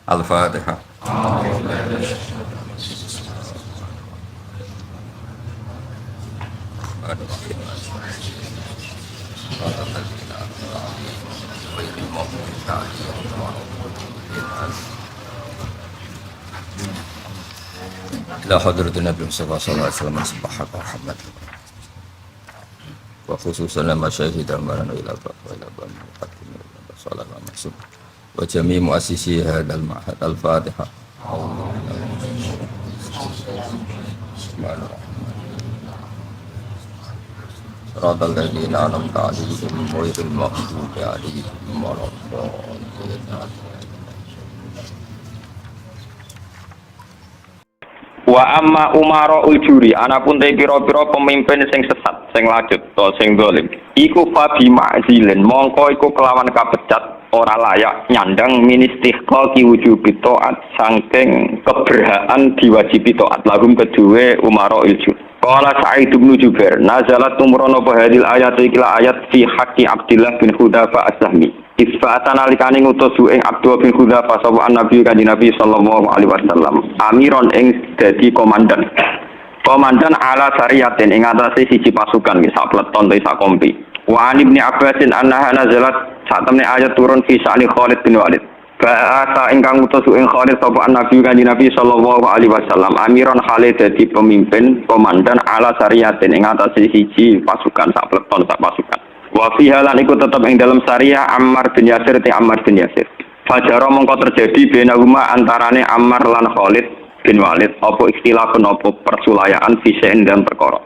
Al-Fatihah. Ila hadratin Nabi Mustafa sallallahu alaihi wasallam subhanahu wa Muhammad wa khususan lama syahidah marana ila bani sallallahu alaihi wasallam wa jami' muassisi hadzal ma'had al-Fatihah. Siratal ladzina an'amta 'alaihim ghairil maghdubi 'alaihim waladdallin. Wa amma umara ujuri anapun te pira-pira pemimpin sing sesat sing lajut to sing zalim iku fabi ma'zilin mongko iku kelawan kapecat ora layak nyandang ministihqa ki wujubi taat saking keberhaan diwajibi taat lahum kedue umara ujur. Qala Sa'id bin Jubair nazalat tumrono hadil ayat ikla ayat fi haqqi Abdullah bin Hudzafa as-Sahmi isfa'atan alikane ngutus ing Abdullah bin Hudzafa sapa Nabi kanjeng Nabi sallallahu alaihi wasallam amiron ing dadi komandan ala sariyatin ing atase siji pasukan wis sak pleton te sak kompi wa Ibnu Abbasin annaha nazalat sak temne ayat turun fi sa'ni Khalid bin Walid bahasa ingkang utus ing Khalid sapa Nabi kanjeng Nabi sallallahu alaihi wasallam amiron Khalid dadi pemimpin komandan ala sariyatin ing atase siji pasukan sak pleton sak pasukan wa fiha lan iku tetep ing dalam syariah Ammar bin Yasir te Ammar bin Yasir fajara mongko terjadi benahuma antarane Ammar lan Khalid bin Walid apa ikhtilafun apa persulayaan fisen dan perkara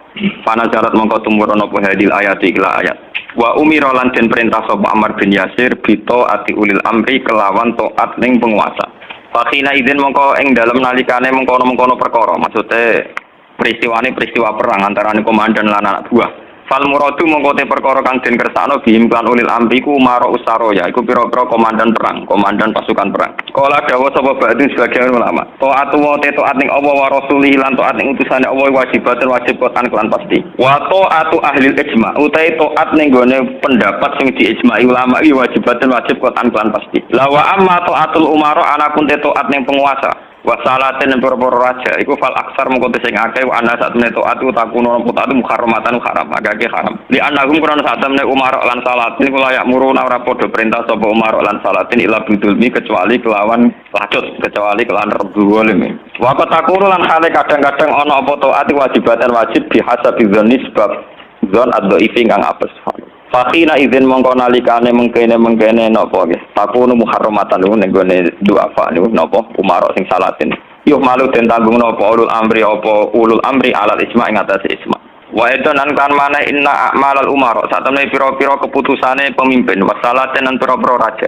panajarat mongko tumurun apa hadil ayat ikla ayat wa umira lan den perintah sapa Ammar bin Yasir bito ati ulil amri kelawan taat ning penguasa fakhina idzin mongko ing dalem nalikane mengkono-mengkono perkara maksude peristiwa perang antarane komandan lan anak buah. Fal muradu mongko te perkara kang den kersakno bihim kan ulil amri ku umara usaroya iku pira-pira komandan perang, komandan pasukan perang. Kala dawuh sapa ba'dun sebagian ulama, taatu wa taat ning Allah wa rasulih lan taat ning utusane Allah wajibatun wajib kotan kelan pasti. Wa taatu ahli ijma utahe taat ning gone pendapat sing diijma'i ulama iki wajibatun wajib kotan kelan pasti. La wa amma taatul umara anapun te taat ning penguasa wasalaten dan pura-pura raja iku fal aksar mengko sing akeh wa ana sak temene taat takuno taat muharramatan haram agake haram li annahum qur'an sak temene umar lan salatin kula yak muruna ora padha perintah sapa umar lan salatin ila bidulmi kecuali kelawan lacut kecuali kelawan rebulim wa takuno lan hale kadang-kadang ana apa taat wajibatan wajib bihasabi dzanni sebab dzon ad-dhaifi kang apes Fakina izin mongko nalikane mengkene napa nggih. Takunu muharramatan ning gone duafa niku napa umara sing salatin. Yuh malu den tanggung napa ulul amri apa ulul amri alal ijma' ing atase ijma'. Wa edonan kan mana inna a'malal umara satemene pira-pira keputusane pemimpin wasalaten lan pira-pira raja.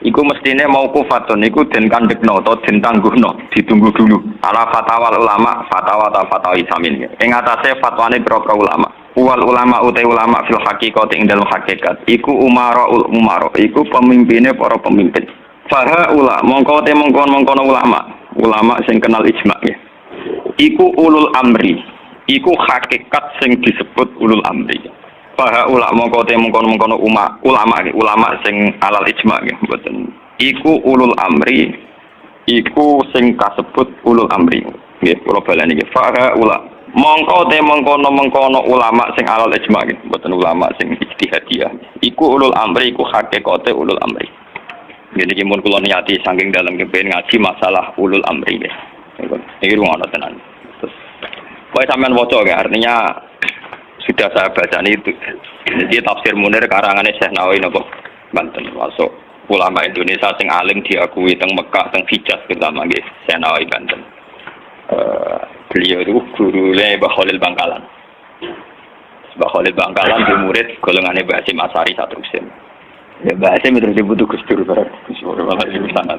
Iku mestine mauqufatun iku den kandhekno utawa den tangguhno ditunggu dulu. Ala fatwa ulama fatwa ta fatwa isamin. Ing atase fatwane pira-pira ulama. Wal ulama utai ulama fil haqiqati ing dalam hakikat iku umaraul umara iku pemimpine para pemimpin faha ula mongko te mongkon ulama sing kenal ijma ya iku ulul amri iku hakikat sing disebut ulul amri faha ula mongko te mongkon ulama sing alal ijma ya mboten iku ulul amri iku sing kasebut ulul amri nggih kula baleni nggih faha ula mongko te mengkono ulama sing alal ijma gitu, mboten ulama sing ijtihadiyah. Iku ulul amri, iku hakikate ulul amri. Jadi iki mun kula niati saking dalam kepengin ngaji masalah ulul amri nggih. Iki rumono tenan. Terus kowe sampean waca ya, artinya sudah saya baca itu. Jadi tafsir Munir karangane Syekh Nawawi napa Banten masuk ulama Indonesia sing alim diakui teng Mekah teng Hijaz terutama nggih Syekh Nawawi Banten. Beliau itu gurunya Mbah Khalil Bangkalan. Mbah Khalil Bangkalan di murid golongannya Mbah Hasyim Asari satu musim. Ya Mbah Hasyim terus dibutuh Gus Dur bareng. Gus Dur malah di sana.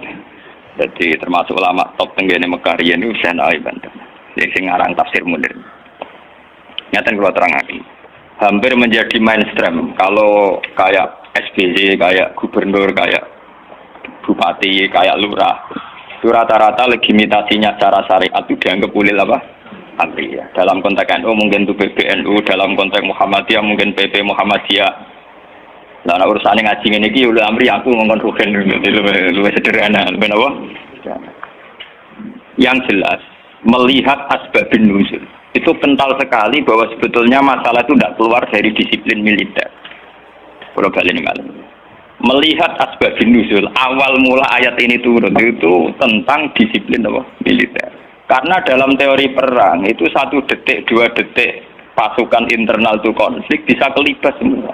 Jadi termasuk ulama top tenggene Mekah riyen niku Syekh Nawawi Banten. Sing ngarang tafsir Munir. Nyata kula terangake. Hampir menjadi mainstream kalau kayak SBY, kayak gubernur, kayak bupati, kayak lurah. Itu rata-rata legitimasinya secara syariat itu dianggap ulil apa? Amri ya. Dalam konteks NU mungkin itu PBNU, dalam konteks Muhammadiyah mungkin PP Muhammadiyah. Nah, urusan ngaji ini ulil amri aku ngomong rugen lebih sederhana, lebih apa? yang jelas melihat asbabun nuzul itu kental sekali bahwa sebetulnya masalah itu tidak keluar dari disiplin militer. Kalau balik ini malam melihat asbabun nuzul awal mula ayat ini turun itu tentang disiplin apa? Militer. Karena dalam teori perang itu 1 detik 2 detik pasukan internal itu konflik bisa kelibas semua.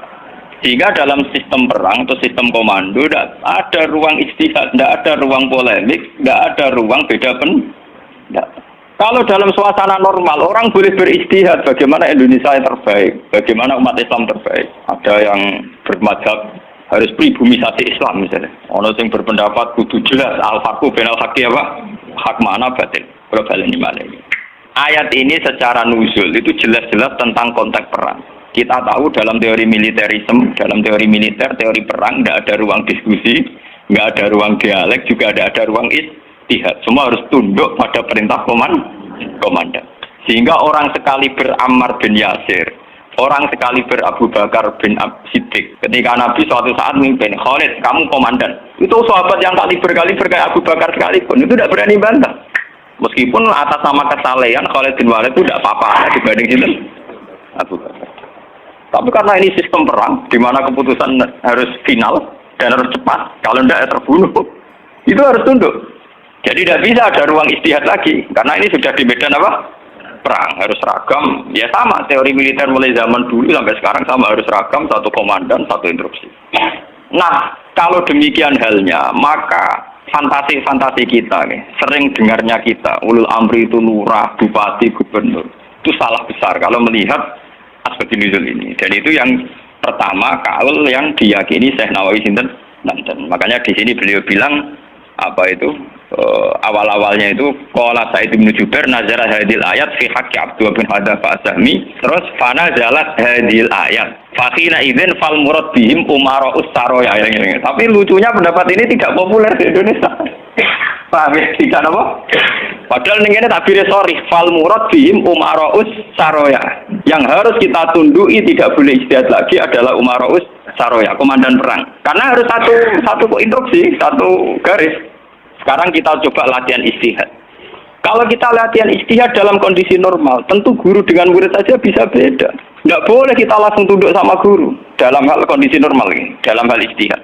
Sehingga dalam sistem perang atau sistem komando tidak ada ruang istihad, tidak ada ruang polemik, tidak ada ruang beda pendapat. Kalau dalam suasana normal orang boleh beristihad bagaimana Indonesia yang terbaik, bagaimana umat Islam terbaik. Ada yang bermadzhab harus pribumisasi Islam misalnya. Ono yang berpendapat kudu jelas al-haqqu bainal haqqi apa? Hak mana batil. Global ini malah ini. Ayat ini secara nuzul itu jelas-jelas tentang konteks perang. Kita tahu dalam teori militerisme, dalam teori militer, teori perang tidak ada ruang diskusi, nggak ada ruang dialek, juga ada ruang istihad. Semua harus tunduk pada perintah komandan. Sehingga orang sekali Ammar bin Yasir, orang sekali Abu Bakar bin Siddiq. Ketika Nabi suatu saat memimpin, Khalid, kamu komandan. Itu sahabat yang kaliber kayak Abu Bakar sekalipun, itu tidak berani bantah. Meskipun atas nama kesalehan Khalid bin Walid itu tidak apa-apa dibanding itu Abu Bakar. Tapi karena ini sistem perang, di mana keputusan harus final dan harus cepat, kalau tidak ya terbunuh, itu harus tunduk. Jadi tidak bisa ada ruang istihad lagi, karena ini sudah di medan apa? Perang, harus seragam. Ya sama, teori militer mulai zaman dulu sampai sekarang sama, harus seragam, satu komandan, satu instruksi. Nah, kalau demikian halnya, maka fantasi-fantasi kita nih, sering dengarnya kita, ulul amri itu lurah, bupati, gubernur, itu salah besar kalau melihat aspek nuzul ini. Dan itu yang pertama kaul yang diyakini Syekh Nawawi sinten nanten. Makanya di sini beliau bilang apa itu awal-awalnya itu qala Sa'id bin Jubair nazara hadil ayat fi haqqi Abdullah bin Hadza Asahmi, terus fana zalat hadil ayat fakhina idzin fal murad bihim umara ussaroya. Tapi lucunya pendapat ini tidak populer di Indonesia. Paham ya? Tidak apa? Padahal ini tabir sorry fal murad bihim umara ussaroya. Yang harus kita tunduki tidak boleh istihad lagi adalah umara ussaroya, komandan perang. Karena harus satu instruksi, satu garis. Sekarang kita coba latihan istihad. Kalau kita latihan istihad dalam kondisi normal, tentu guru dengan murid saja bisa beda. Tidak boleh kita langsung tunduk sama guru dalam hal kondisi normal ini, dalam hal istihad.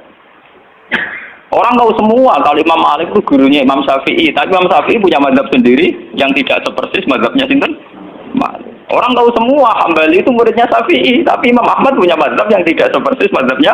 Orang tahu semua kalau Imam Malik itu gurunya Imam Syafi'i, tapi Imam Syafi'i punya mazhab sendiri yang tidak sepersis mazhabnya sinten Malik. Orang tahu semua Hambali itu muridnya Syafi'i, tapi Imam Ahmad punya mazhab yang tidak sepersis mazhabnya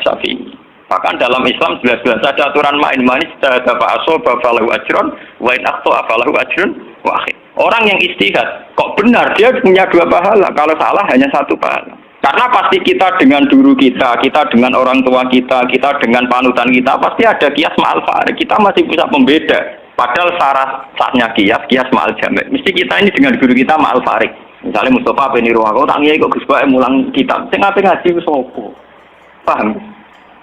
Syafi'i. Bahkan dalam Islam jelas-jelas ada aturan main manis ada fa'asoba falahu ajron wa in akhto'a falahu ajron wahid. Orang yang istihad kok benar dia punya 2 pahala, kalau salah hanya 1 pahala. Karena pasti kita dengan guru kita dengan orang tua kita dengan panutan kita pasti ada kias ma'al farik. Kita masih bisa membeda. Padahal syaratnya kias ma'al jamek. Mesti kita ini dengan guru kita ma'al farik. Misalnya Mustafa bin Irwaqo tak ngiyai kok Gus Bae mulang kitab. Sing ape ngaji wis opo? Paham?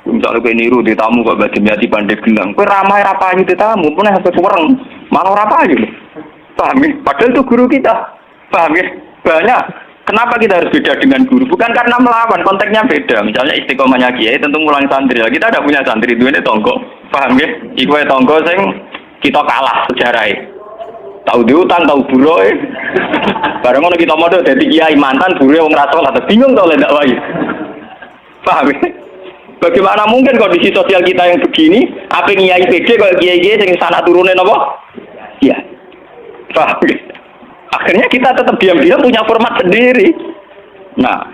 Misalnya kowe niru di tamu kok badhe nyati pandai gelang. Kowe ramai ra payu di tamu, pun sampe kurang. Malah ora payu. Paham ya? Padahal itu guru kita. Paham ya? Banyak. Kenapa kita harus beda dengan guru? Bukan karena melawan, konteksnya beda. Misalnya istiqomahnya kiai tentu mulang santri. Kita ada punya santri duwene tonggo. Paham ya? Iku wae tonggo sing kita kalah sejarah. Tahu diutang, tahu buroe. Bareng ngono kita modho dadi kiai mantan buroe wong ra salat. Bingung to lek dakwah. Paham ya? Bagaimana mungkin kondisi sosial kita yang begini, apa kiai PD kalau kiai-kiai sing sana turunin apa? Iya. Paham ya? Akhirnya kita tetap diam-diam punya format sendiri. Nah,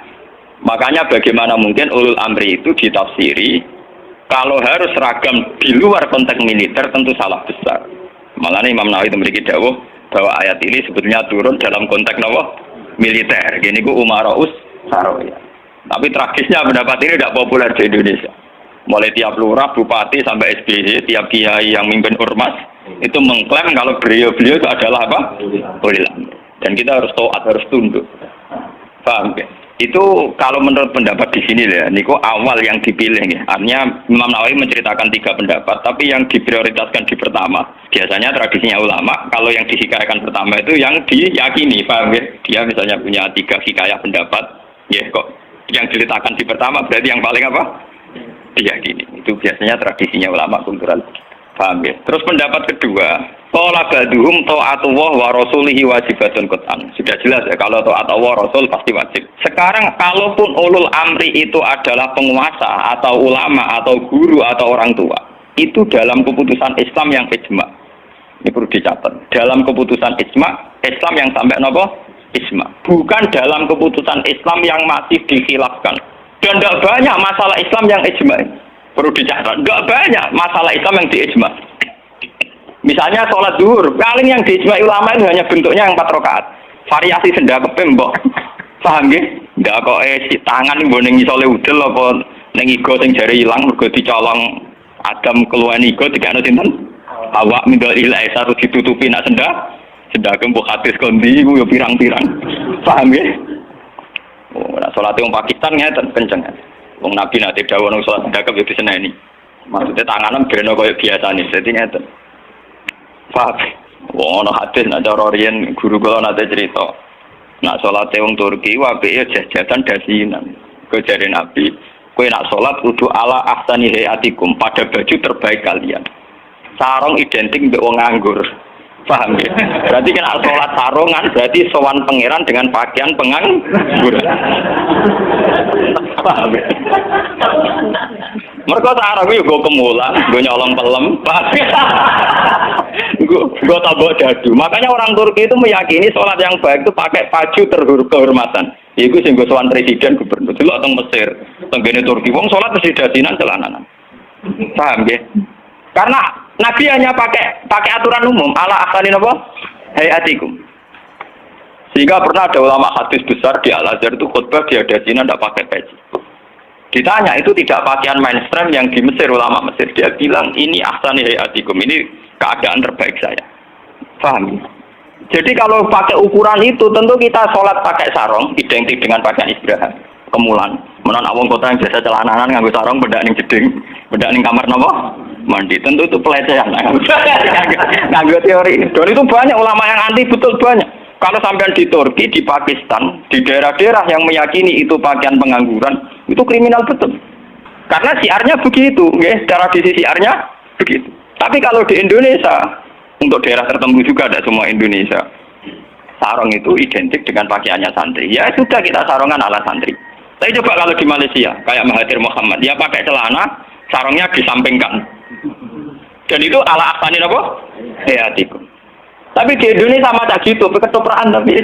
makanya bagaimana mungkin ulul amri itu ditafsiri kalau harus seragam di luar konteks militer tentu salah besar. Malah Imam Nawawi memiliki dawuh bahwa ayat ini sebetulnya turun dalam konteks apa? Militer. Gini ku umaraus saroya. Tapi tragisnya pendapat ini tidak populer di Indonesia. Mulai tiap lurah, bupati sampai SBY, tiap kiai yang mimpin ormas itu mengklaim kalau beliau itu adalah apa? Ulil amri. Dan kita harus taat, harus tunduk. Paham ya? Itu kalau menurut pendapat di sini ya, niku awal yang dipilih ya. Artinya Imam Nawawi menceritakan 3 pendapat, tapi yang diprioritaskan di pertama. Biasanya tradisinya ulama, kalau yang dihikayakan pertama itu yang diyakini, paham ya? Dia misalnya punya 3 hikayah pendapat, ya kok yang diletakkan di pertama berarti yang paling apa? Diyakini. Itu biasanya tradisinya ulama kultural. Paham ya? Terus pendapat kedua, Qala ba'duhum ta'atullah wa rasulihi wajibatun qat'an. Sudah jelas ya kalau taat Allah Rasul pasti wajib. Sekarang kalaupun ulul amri itu adalah penguasa atau ulama atau guru atau orang tua, itu dalam keputusan Islam yang ijma. Ini perlu dicatat. Dalam keputusan ijma, Islam yang sampai napa? Ijma. Bukan dalam keputusan Islam yang masih dikhilafkan. Dan tidak banyak masalah Islam yang ijma. Perlu dicatat. Tidak banyak masalah Islam yang diijma. Misalnya sholat zuhur, paling yang diijma ulama itu hanya bentuknya yang 4 rakaat. Variasi senda kepembok. Paham nggih? Ndak kok si tangan nggo ning isole udel apa ning igo sing jare ilang mergo dicolong Adam keluar igo dikane sinten? Awak mindol ilahi harus ditutupi nak senda kembok hadis kondi iku yo pirang-pirang. Paham nggih? Oh, nak salat wong Pakistan ngeten kenceng. Wong Nabi nate dawuh nang salat senda yo diseneni. Maksudnya tanganan breno koyo biasane. Dadi ngeten. Paham? Wong ana hadis nak cara riyen guru kula nate cerita. Nak salat wong Turki wae jajan dasinan. Ke jare Nabi, kowe nak salat kudu ala ahsani hayatikum, pada baju terbaik kalian. Sarung identik mbek wong nganggur. Paham ya? Berarti kan salat sarungan berarti sowan pangeran dengan pakaian penganggur. Paham ya? Mereka sarung yo go kemulan, go nyolong pelem. Gue tabok dadu. Makanya orang Turki itu meyakini sholat yang baik itu pakai baju kehormatan. Iku sing sowan presiden gubernur. Dulu teng Mesir, tenggene Turki wong sholat mesti dasinan celananan. Paham nggih? Karena Nabi hanya pakai aturan umum ala asalin apa? Hayatikum. Sehingga pernah ada ulama hadis besar di Al-Azhar itu khutbah dia dasinan tidak pakai peci. Ditanya itu tidak pakaian mainstream yang di Mesir, ulama Mesir. Dia bilang ini ahsani hayatikum, ini keadaan terbaik saya. Paham? Jadi kalau pakai ukuran itu tentu kita sholat pakai sarung identik dengan pakaian istirahat. Kemulan. Menon awang kota yang biasa celananan nganggo sarung bedak ning jeding, bedak ning kamar napa? Mandi. Tentu itu pelecehan. Nganggo teori. Dan itu banyak ulama yang anti betul banyak. Kalau sampean di Turki, di Pakistan, di daerah-daerah yang meyakini itu pakaian pengangguran, itu kriminal betul. Karena siarnya begitu, nggih, tradisi siarnya begitu. Tapi kalau di Indonesia, untuk daerah tertentu juga ada semua Indonesia, sarung itu identik dengan pakaiannya santri. Ya sudah kita sarungan ala santri. Tapi coba kalau di Malaysia, kayak Mahathir Muhammad, dia pakai celana, sarungnya disampingkan. Dan itu ala asanin apa? Hayatikum. Tapi di Indonesia sama tak gitu, ketoprak tapi.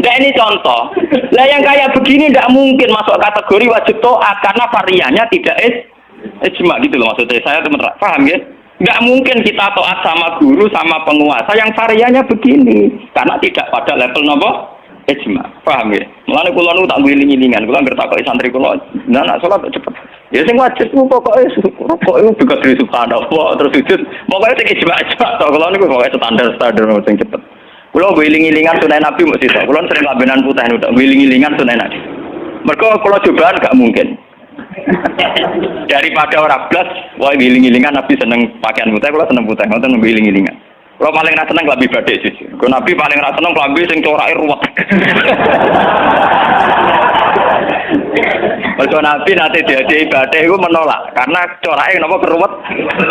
Nah ini contoh. Lah yang kayak begini tidak mungkin masuk kategori wajib taat karena variannya tidak ijma gitu loh maksudnya. Saya teman paham ya? Nggak mungkin kita taat sama guru sama penguasa yang variannya begini karena tidak pada level nopo ijma. Paham ya? Mulane kula nu tak wiling-wilingan, kula ngertakoki santri kula, nah nak salat cepet. Ya sing wajib ku pokoke juga dari subhanallah terus sujud. Pokoke sing ijma to kula niku pokoke standar sing cepet. Kula wiling-wilingan sunah Nabi mesti to. Kula sering lambenan putih niku wiling-wilingan sunah Nabi. Mergo kula cobaan gak mungkin. Daripada orang blas, wah wiling-wilingan Nabi seneng pakaian putih, kula seneng putih, ngoten wiling-wilingan. Kalau paling rasa seneng klambi batik jujur. Kalau Nabi paling rasa seneng klambi sing corake ruwet. Kalau Nabi nanti diadai batik itu menolak karena corake napa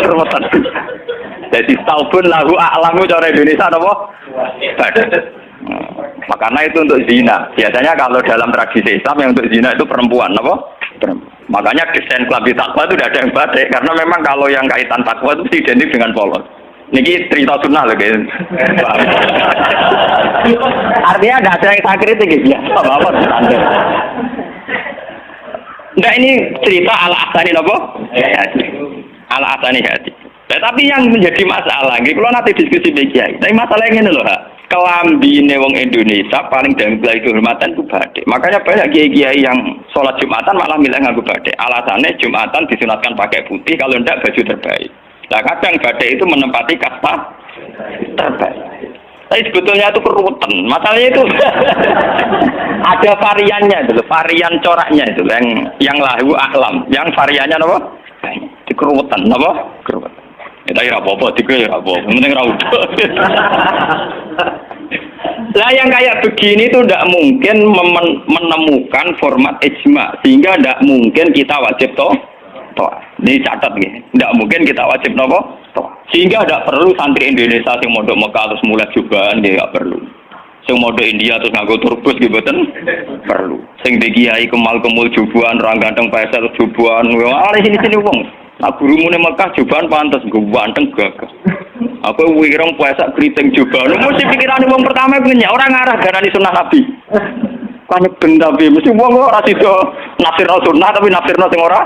keruwetan. Jadi taubun lahu a'lamu cara Indonesia napa? Batik. Makanya itu untuk zina. Biasanya kalau dalam tradisi Islam yang untuk zina itu perempuan, napa? Perempuan. Makanya desain klambi takwa itu tidak ada yang batik karena memang kalau yang kaitan takwa itu identik dengan polos. Niki cerita sunnah loh guys. Artinya tidak ada yang saya kritik ya. Apa standar. Nah ini cerita ala asani apa? Ala asani hati. Tapi yang menjadi masalah, kalau nanti diskusi kiai. Tapi masalahnya ini loh, kelambine wong Indonesia paling damai kehormatan itu batik. Makanya banyak kiai-kiai yang sholat Jumatan malah milih nganggo batik. Alasannya Jumatan disunatkan pakai putih, kalau tidak baju terbaik. Nah kadang badai itu menempati kasta terbaik. Tapi sebetulnya itu keruwetan. Masalahnya itu ada variannya itu, varian coraknya itu yang lahu aklam, yang variannya apa? Itu keruwetan, apa? Keruwetan. Kita ya apa-apa, tiga ya apa-apa. Penting raut. Lah yang kayak begini itu tidak mungkin menemukan format ijma, sehingga tidak mungkin kita wajib toh. Ini catat nih, tidak mungkin kita wajib nopo toh. Sehingga tidak perlu santri Indonesia yang mondok Mekah terus mulai jubahan, dia nggak perlu. Sing mondok India terus nganggo turbus gitu boten perlu. Sing di kiai kemal-kemul jubahan, orang ganteng pesel jubahan, wah sini wong. Nah gurumu ning Mekah jubahan pantes nggo ganteng gagah. Aku wireng puasa kriting jubahan. Mesti pikirane wong pertama punya orang ngarah garani sunah Nabi. Kan ben tapi mesti wong ora sida nafsirno sunah tapi nafsirno sing ora.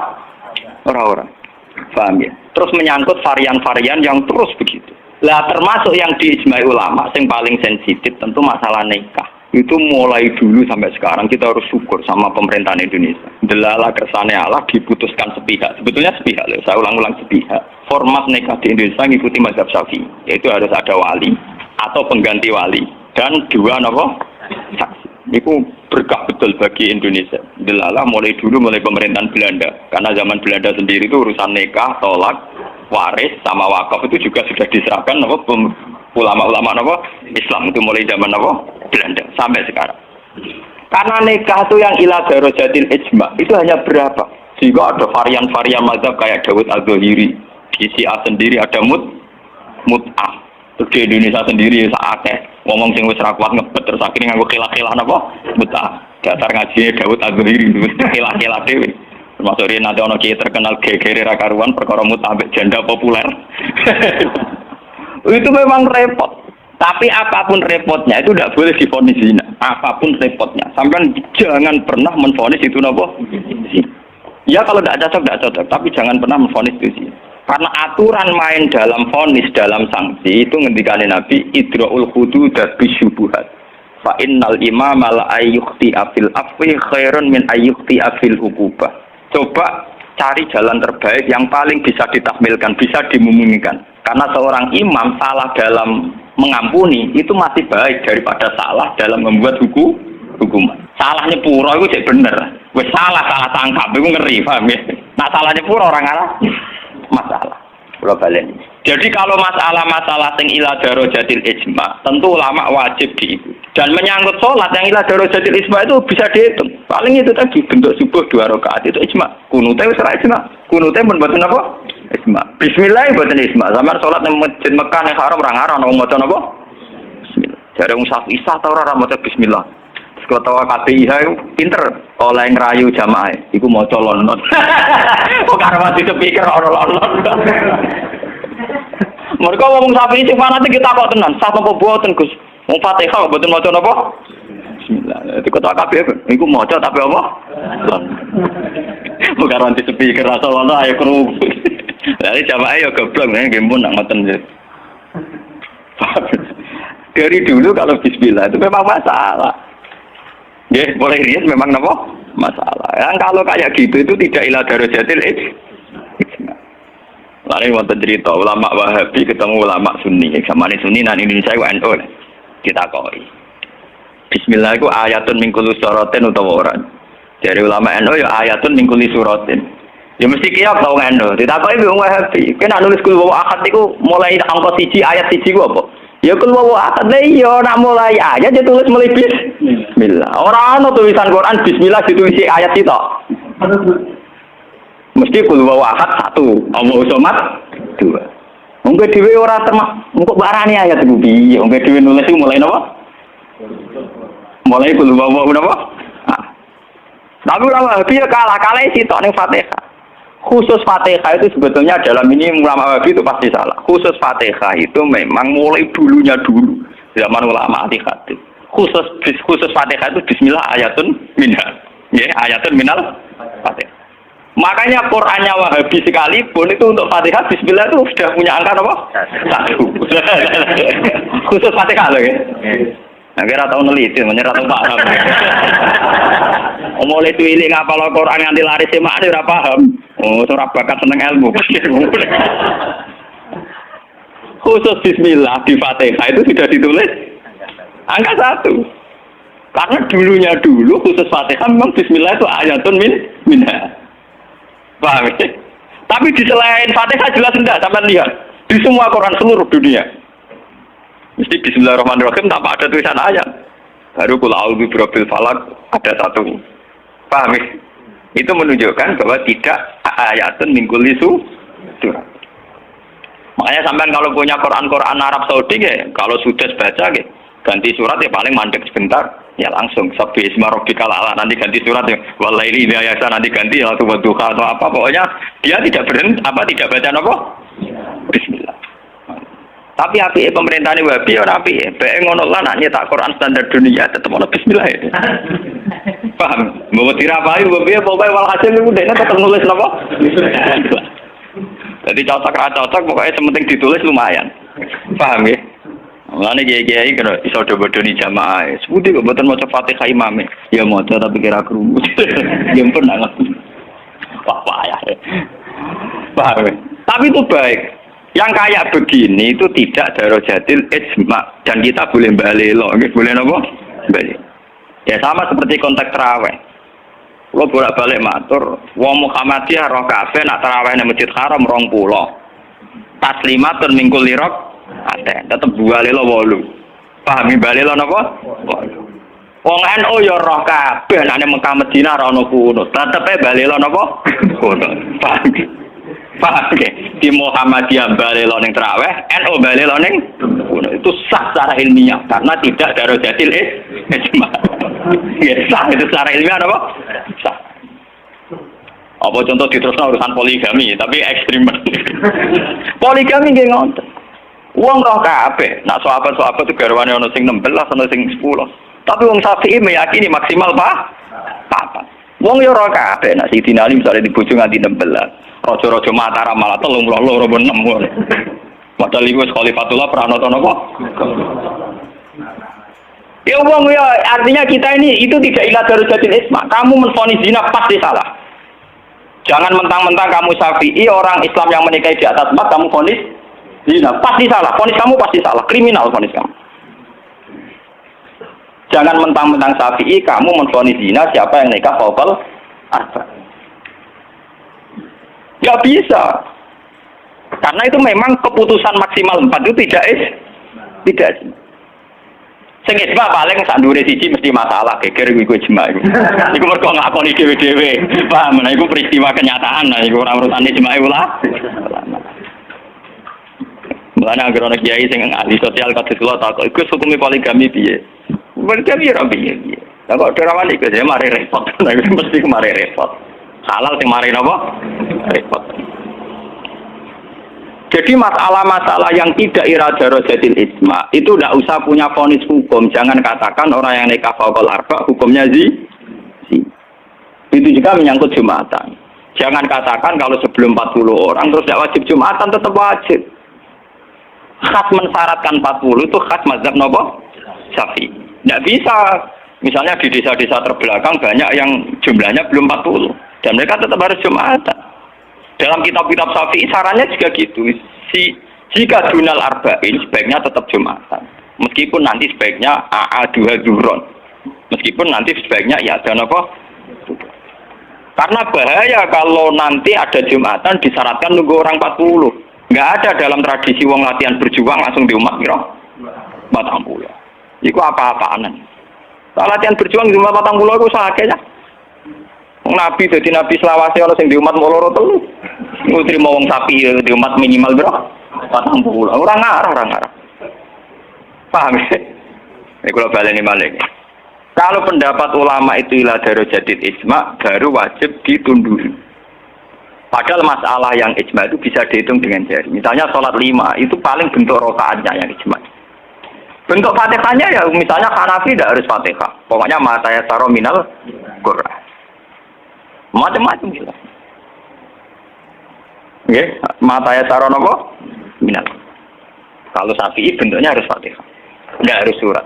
Paham ya? Terus menyangkut varian-varian yang terus begitu. Lah termasuk yang diijmai ulama yang paling sensitif tentu masalah nikah. Itu mulai dulu sampai sekarang kita harus syukur sama pemerintahan Indonesia. Delala kersane Allah diputuskan sepihak. Sebetulnya sepihak loh, saya ulang-ulang sepihak. Format nikah di Indonesia mengikuti mazhab Syafi'i, yaitu harus ada wali atau pengganti wali dan dua saksi. Itu berkah betul bagi Indonesia. Delala mulai dulu mulai pemerintahan Belanda. Karena zaman Belanda sendiri itu urusan nikah, tolak, waris sama wakaf itu juga sudah diserahkan ulama-ulama Islam itu mulai zaman Belanda sampai sekarang. Karena nikah itu yang ila darajatil ijma itu hanya berapa? Jika ada varian-varian mazhab kayak Dawud Al-Zahiri, di Syiah sendiri ada mut'ah. Terus di Indonesia sendiri saatnya ngomong sing wis ra kuat ngebet terus akhirnya nganggo khilah-khilah mut'ah. Dasar ngaji Dawud Al-Zahiri itu khilah-khilah dhewe. Termasuk ini nanti ono kiai terkenal gegere ra karuan perkara mut'ah janda populer. Itu memang repot. Tapi apapun repotnya itu tidak boleh divonis zina. Apapun repotnya, sampai jangan pernah menvonis itu nopo. Ya kalau tidak cocok. Tapi jangan pernah menvonis itu zina. Karena aturan main dalam vonis, dalam sanksi itu ngendikane Nabi idraul hudud bisyubuhat. Fa innal imama la ayyukhti afil afwi khairun min ayyukhti afil hukubah. Coba cari jalan terbaik yang paling bisa ditahmilkan, bisa dimungkinkan. Karena seorang imam salah dalam mengampuni itu masih baik daripada salah dalam membuat hukuman. Salah nyepuro itu cek bener. Wes salah tangkap itu ngeri, paham ya? Nah salah nyepuro orang arah masalah. Pulau balen. Jadi kalau masalah-masalah yang ila darajatil ijma, tentu ulama wajib diikuti. Dan menyangkut sholat yang ila darajatil ijma itu bisa dihitung. Paling itu tadi bentuk subuh 2 rakaat itu ijma. Kunutnya wis ora ijma. Kunutnya pun mboten apa? Ijma. Bismillah mboten ijma. Sampeyan sholat nang masjid Mekah ning haram ora ngarang wong maca napa? Bismillah. Jare wong Syafi'i ta ora maca bismillah. Ketua KPIH itu pinter oleh ngerayu jamaah. Iku maca lon-lon. Kok karo mati kepikir ora lon-lon. Mereka ngomong sapi sing fanatik kita kok tenan, sah apa boten Gus? Wong Fatihah kok boten maca napa? Bismillah. Itu ketua KPIH iku maca tapi apa? Lon. Bukan nanti speaker asal ayo kru. Dari jamaah ya goblok nggih mun nak ngoten. Dari dulu kalau bismillah itu memang masalah. Ya, mulai riyen memang napa? Masalah. Yang kalau kayak gitu itu tidak ila darajatil ijma. Lalu wonten cerita ulama Wahabi ketemu ulama Sunni. Samane Sunni nang Indonesia ku NU. Kita koi. Bismillah iku ayatun min kulli suratin utawa ora. Dari ulama NU ya ayatun min kulli suratin. Ya mesti kiyak tau NU. Ditakoki wong Wahabi. Kena nulis kul wa ahad iku mulai angka 1 ayat 1 ku apa? Ya kul wa ahad ya nak mulai ayat ditulis mulai bismillah. Ora ana tulisan Quran bismillah ditulis ayat itu. Mesti kul wa ahad 1, Allahu somad 2. Monggo dhewe ora termak engko barani ayat iku piye? Monggo dhewe nulis iku mulai napa? Mulai kul wa napa? Tapi ulama Wahabi kalah sitok ning Fatihah. Khusus Fatihah itu sebetulnya dalam ini ulama Wahabi itu pasti salah. Khusus Fatihah itu memang mulai dulunya dulu zaman ulama Al-Khatib. Khusus Fatihah itu bismillah ayatun minha. Ya, ayatun minal Fatihah. Makanya Qur'annya Wahabi sekalipun itu untuk Fatihah bismillah itu sudah punya angka apa? 1. Khusus Fatihah loh ya. Nah, kira tahu neliti, menyerah tahu paham. Mulai tuiling ngapal Quran nganti lari semak ora paham. Oh, ora bakat seneng ilmu. Khusus bismillah di Fatihah itu sudah ditulis angka 1. Karena dulunya dulu khusus Fatihah memang bismillah itu ayatun minha. Paham ya? Tapi di selain Fatihah jelas enggak, sampai lihat. Di semua Quran seluruh dunia. Mesti bismillahirrahmanirrahim tanpa ada tulisan ayat. Baru kul a'udzu birabbil falaq ada 1. Paham ya? Itu menunjukkan bahwa tidak ayatun min kulli surat. Makanya sampean kalau punya Quran Arab Saudi ya, kalau sudah baca ya, ganti surat ya paling mandek sebentar, ya langsung sabbi isma rabbikal a'la, nanti ganti surat ya wallaili idza yasa, nanti ganti atau wadduha atau apa, pokoknya dia tidak berhenti tidak baca apa? Bismillah. Tapi api pemerintah ini wabi ora api, bae ngono lah nak nyetak Quran standar dunia tetep ono bismillah ya. Paham? Mau dirapahi wabi pokoke walhasil niku dekne tetep nulis napa? Jadi cocok pokoknya sementing ditulis lumayan. Paham ya? Mulane kiai-kiai kena iso bodoni jamaah. Sepundi kok mboten maca Fatihah imame. Ya maca tapi kira krungu. Ya pun ngerti. Wah payah. Paham ya? Tapi itu baik. Yang kayak begini itu tidak darajatil ijma dan kita boleh balelo, nggih boleh napa? Balik. Ya sama seperti konteks tarawih. Lo bolak-balik matur, wong Muhammadiyah roh kabeh nak tarawih nang Masjid Haram 20. Taslimatun mingkul lirok ate, tetep balelo 8. Pahami balelo napa? 8. Wong NU ya roh kabeh nek Mekah Madinah ora ono kunut, tetepe balelo napa? Kunut. Paham? Paham ya? Di Muhammadiyah balelo ning tarawih, NU balelo ning itu sah secara ilmiah karena tidak darajatil ijma. Ya sah itu secara ilmiah apa? Sah. Apa contoh diterusno urusan poligami, tapi ekstrim. Poligami nggih ngoten. Wong roh kabeh, nak sahabat-sahabat itu garwane ana sing 16, ana sing 10. Tapi wong Syafi'i meyakini maksimal papat. Wong yo roh kabeh, nak Sidina Ali misalnya dibojo nganti 16. Raja-raja Mataram malah 32 6 ngono. Padahal iku Khalifatullah Pranata napa? Ya wong ya artinya kita ini itu tidak ila darajatil isma. Kamu menfonis zina pasti salah. Jangan mentang-mentang kamu Syafi'i, orang Islam yang menikahi di atas 4 kamu vonis zina, pasti salah. Vonis kamu pasti salah, kriminal vonis kamu. Jangan mentang-mentang Syafi'i kamu menfonis zina siapa yang nikah fawqal arba. Nggak bisa. Karena itu memang keputusan maksimal 4 itu tidak. Sing ijma paling sak ndure siji mesti masalah geger iku ijma iku. Iku mergo ngakoni dhewe-dhewe. Paham? Nah iku peristiwa kenyataan, nah iku ora urusan ijma ulama. Mulane anggere ana kiai sing ahli sosial kados kula takok, iku hukume poligami piye? Poligami ora piye. Lah kok derawan iku ya mari repot. Nah iku mesti mari repot. Halal sing mari napa? Repot. Jadi masalah-masalah yang tidak irada rojatil ijma itu tidak usah punya vonis hukum. Jangan katakan orang yang nikah fawqal arba hukumnya zi. Itu juga menyangkut Jumatan. Jangan katakan kalau sebelum 40 orang terus tidak wajib Jumatan, tetap wajib. Khas mensyaratkan 40 itu khas mazhab nopo Syafi'i. Tidak bisa. Misalnya di desa-desa terbelakang banyak yang jumlahnya belum 40 dan mereka tetap harus Jumatan. Dalam kitab-kitab Syafi'i sarannya juga gitu. Jika dunal arba'in sebaiknya tetap Jumatan. Meskipun nanti sebaiknya AA2 duron. Meskipun nanti sebaiknya ya ada apa? Karena bahaya kalau nanti ada Jumatan disyaratkan nunggu orang 40. Nggak ada dalam tradisi wong latihan berjuang langsung di umat kira 40. Itu apa-apaan. Kalau latihan berjuang di umat 40 itu sakit ya. Nabi jadi nabi selawase ana sing di umat loro telu. Ngutri mau wong sapi di umat minimal bro. 40. Ora ngarah. Paham ya? Ini kalau baleni malih. Kalau pendapat ulama itu ila darajatil ijma baru wajib ditunduri. Padahal masalah yang ijma itu bisa dihitung dengan jari. Misalnya sholat 5 itu paling bentuk rokaatnya yang ijma. Bentuk Fatihahnya ya misalnya Hanafi tidak harus Fatihah. Pokoknya mata yasaro minal Qur'an. Macam-macam gitu. Nggih, mata yasaro napa? Minal. Kalau Syafi'i bentuknya harus Fatihah. Enggak harus surat.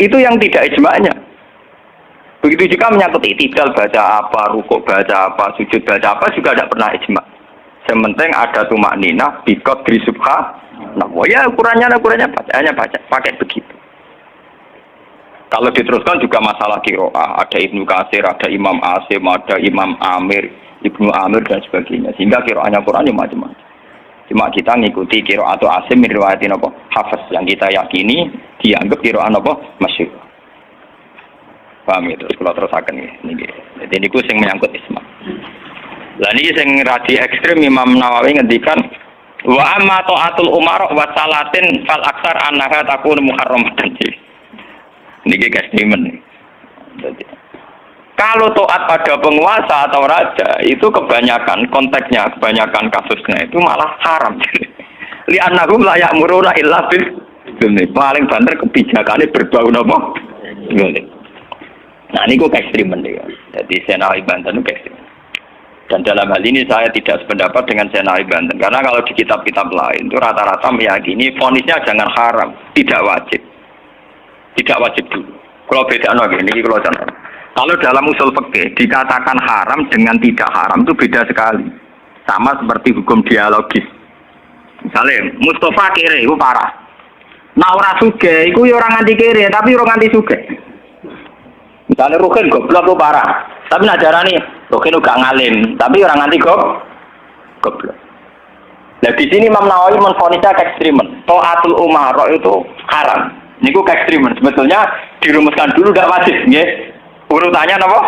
Itu yang tidak ijma'nya. Begitu juga menyangkut i'tidal baca apa, rukuk baca apa, sujud baca apa juga tidak pernah ijma'. Sementing ada tumakninah biqadri subha. Nah, ya ukurannya bacaannya baca pakai begitu. Kalau diteruskan juga masalah qiraah, ada Ibnu Katsir, ada Imam Asim, ada Imam Amir, Ibnu Amir dan sebagainya. Sehingga qiraahnya Quran macam-macam. Cuma kita ngikuti qiraah atau Asim riwayatin apa? Hafiz yang kita yakini dianggap qiraah apa? Masyhur. Paham itu? Kalau terusaken nggih. Jadi niku sing menyangkut isma. Lah niki sing radi ekstrem Imam Nawawi ngendikan wa amma ta'atul umara wa salatin fal aksar annaha takun muharramatan. Niki ekstremen. Jadi kalau taat pada penguasa atau raja itu kebanyakan konteksnya, kebanyakan kasusnya itu malah haram. Li'annahum la ya'muruna illa bil ini paling banter kebijakannya berbau napa? Nah ini kok ekstremen ya. Jadi Senawi Banten itu ekstrim. Dan dalam hal ini saya tidak sependapat dengan Senawi Banten karena kalau di kitab-kitab lain itu rata-rata meyakini vonisnya jangan haram, tidak wajib. Tidak wajib dulu. Kalau beda ini kalau contoh. Kalau dalam usul fikih dikatakan haram dengan tidak haram itu beda sekali. Sama seperti hukum dialogis. Misalnya Mustafa kere itu parah. Nah ora sugih iku ya ora nganti kere tapi ora nganti sugih. Misalnya Rukin goblok itu parah. Tapi nak darani Rukin uga ngalim tapi ora nganti goblok. Nah di sini Imam Nawawi menfonisnya ekstremen. Taatul umara itu haram. Niku ekstremen. Sebetulnya dirumuskan dulu tidak wajib, nggih. Urutannya apa?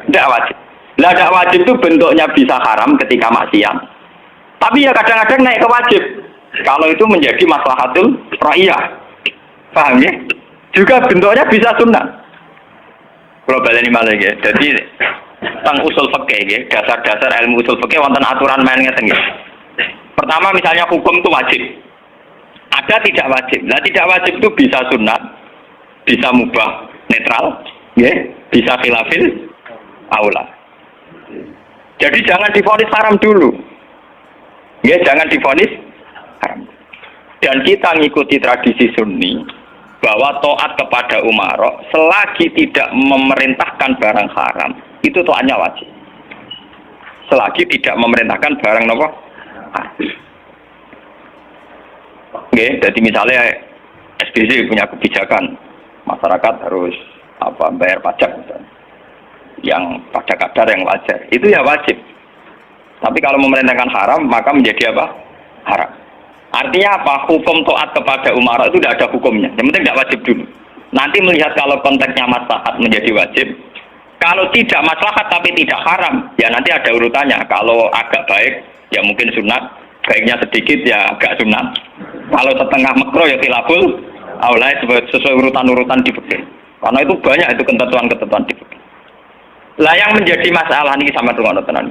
Tidak wajib. Lah tidak wajib itu bentuknya bisa haram ketika maksiat. Tapi ya kadang-kadang naik ke wajib. Kalau itu menjadi maslahatul ra'iyah. Paham ya? Juga bentuknya bisa sunnah. Kalau baleni malah ya. Jadi tentang usul fikih ya, dasar-dasar ilmu usul fikih wonten aturan main ngeten nggih. Pertama misalnya hukum itu wajib. Ada tidak wajib. Nah tidak wajib itu bisa sunnah, bisa mubah, netral, ya, bisa khilafil aula. Jadi jangan divonis haram dulu. Ya, jangan divonis haram. Dan kita ngikuti tradisi Sunni bahwa taat kepada umara selagi tidak memerintahkan barang haram, itu taatnya wajib. Selagi tidak memerintahkan barang apa? Oke, jadi misalnya SBY punya kebijakan masyarakat harus bayar pajak misalnya, yang pada kadar yang wajar, itu ya wajib. Tapi kalau memerintahkan haram maka menjadi apa? Haram. Artinya apa? Hukum taat kepada umara itu tidak ada hukumnya. Yang penting tidak wajib dulu. Nanti melihat kalau konteksnya maslahat menjadi wajib. Kalau tidak maslahat tapi tidak haram, ya nanti ada urutannya. Kalau agak baik, ya mungkin sunat. Baiknya sedikit, ya agak sunat. Kalau setengah makro, ya khilaful aula sesuai urutan-urutan di fikih. Karena itu banyak itu ketentuan-ketentuan di fikih. Lah yang menjadi masalah ini sama dengan tenan.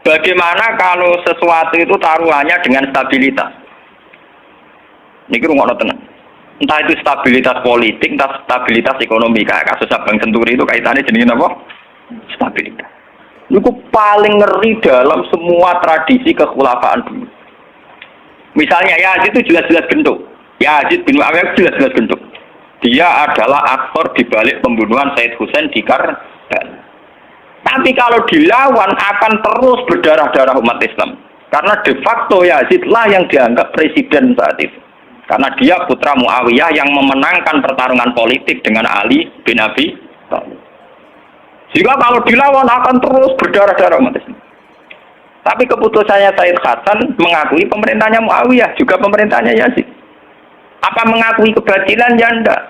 Bagaimana kalau sesuatu itu taruhannya dengan stabilitas? Niki rungokno tenan. Entah itu stabilitas politik, entah stabilitas ekonomi. Kayak kasus Bank Senturi itu kaitannya jenenge apa? Stabilitas. Itu paling ngeri dalam semua tradisi kekhulafaan dulu. Misalnya Yazid itu jelas-jelas gendut. Yazid bin Muawiyah jelas-jelas gendut. Dia adalah aktor di balik pembunuhan Said Husain di Karbala. Tapi kalau dilawan akan terus berdarah-darah umat Islam. Karena de facto Yazid lah yang dianggap presiden saat itu. Karena dia putra Muawiyah yang memenangkan pertarungan politik dengan Ali bin Abi Thalib. Jika kalau dilawan akan terus berdarah-darah umat Islam. Tapi keputusannya Said Hasan mengakui pemerintahnya Muawiyah, juga pemerintahnya Yazid. Apa mengakui kebatilan? Ya enggak.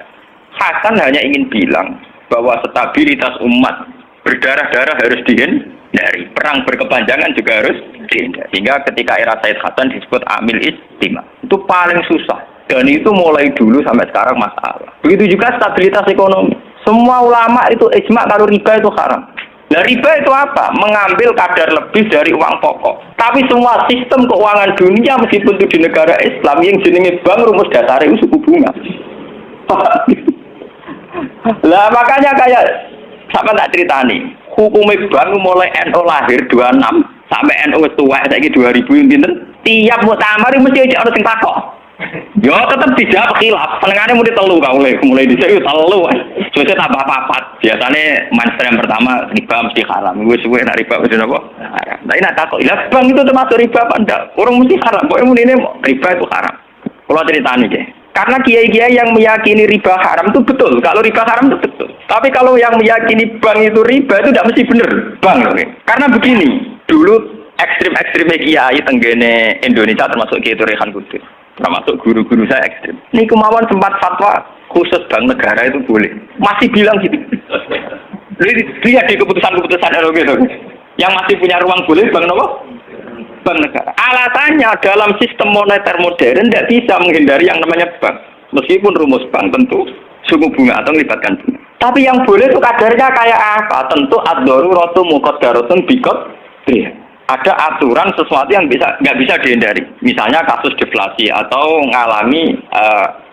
Hasan hanya ingin bilang bahwa stabilitas umat berdarah-darah harus dihindari. Perang berkepanjangan juga harus dihindari. Sehingga ketika era Said Hasan disebut Amil Istima. Itu paling susah. Dan itu mulai dulu sampai sekarang masalah. Begitu juga stabilitas ekonomi. Semua ulama itu ijma kalau riba itu haram. Nah riba itu apa? Mengambil kadar lebih dari uang pokok. Tapi semua sistem keuangan dunia meskipun itu di negara Islam yang jenenge bank rumus dasar itu suku bunga. Lah makanya kayak sama tak ceritani. Hukumnya bank mulai NU lahir 26 sampai NU tua saiki 2000 pinten. Tiap muktamar mesti ada orang sing takok. Yo tetap dijawab khilaf. Penengane mulai telu mulai dhisik telu. Suwe tambah papat. Biasane mainstream pertama riba mesti haram. Wis suwe nek riba mesti napa? Haram. Tapi nek takok, "Lah bang itu termasuk riba apa ndak?" Orang mesti haram. Pokoke mune riba itu haram. Kalau ceritani nggih. Karena kiai-kiai yang meyakini riba haram itu betul. Kalau riba haram itu betul. Tapi kalau yang meyakini bank itu riba itu tidak mesti benar. Bang, okay. Karena begini, dulu ekstrim-ekstrimnya kiai tenggene Indonesia termasuk Kiai Rehan Kudus. Termasuk guru-guru saya ekstrim. Ini kemauan sempat fatwa khusus bank negara itu boleh. Masih bilang gitu. Lihat di keputusan-keputusan gitu. Yang masih punya ruang boleh bank apa? Bank negara. Alasannya dalam sistem moneter modern tidak bisa menghindari yang namanya bank. Meskipun rumus bank tentu suku bunga atau melibatkan bunga. Tapi yang boleh itu kadarnya kayak apa? Tentu ad-daruratu muqaddaratun biqadriha. Ada aturan sesuatu yang nggak bisa dihindari. Misalnya kasus deflasi atau mengalami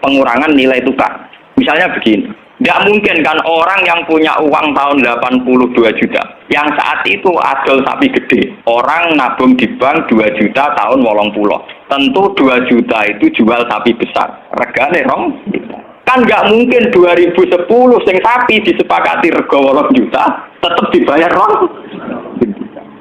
pengurangan nilai tukar. Misalnya begini. Nggak mungkin kan orang yang punya uang tahun 82 juta, yang saat itu adol sapi gede, orang nabung di bank 2 juta tahun 80. Tentu 2 juta itu jual sapi besar, regane rong. Kan nggak mungkin 2010 sing sapi disepakati rego 8 juta, tetap dibayar rong.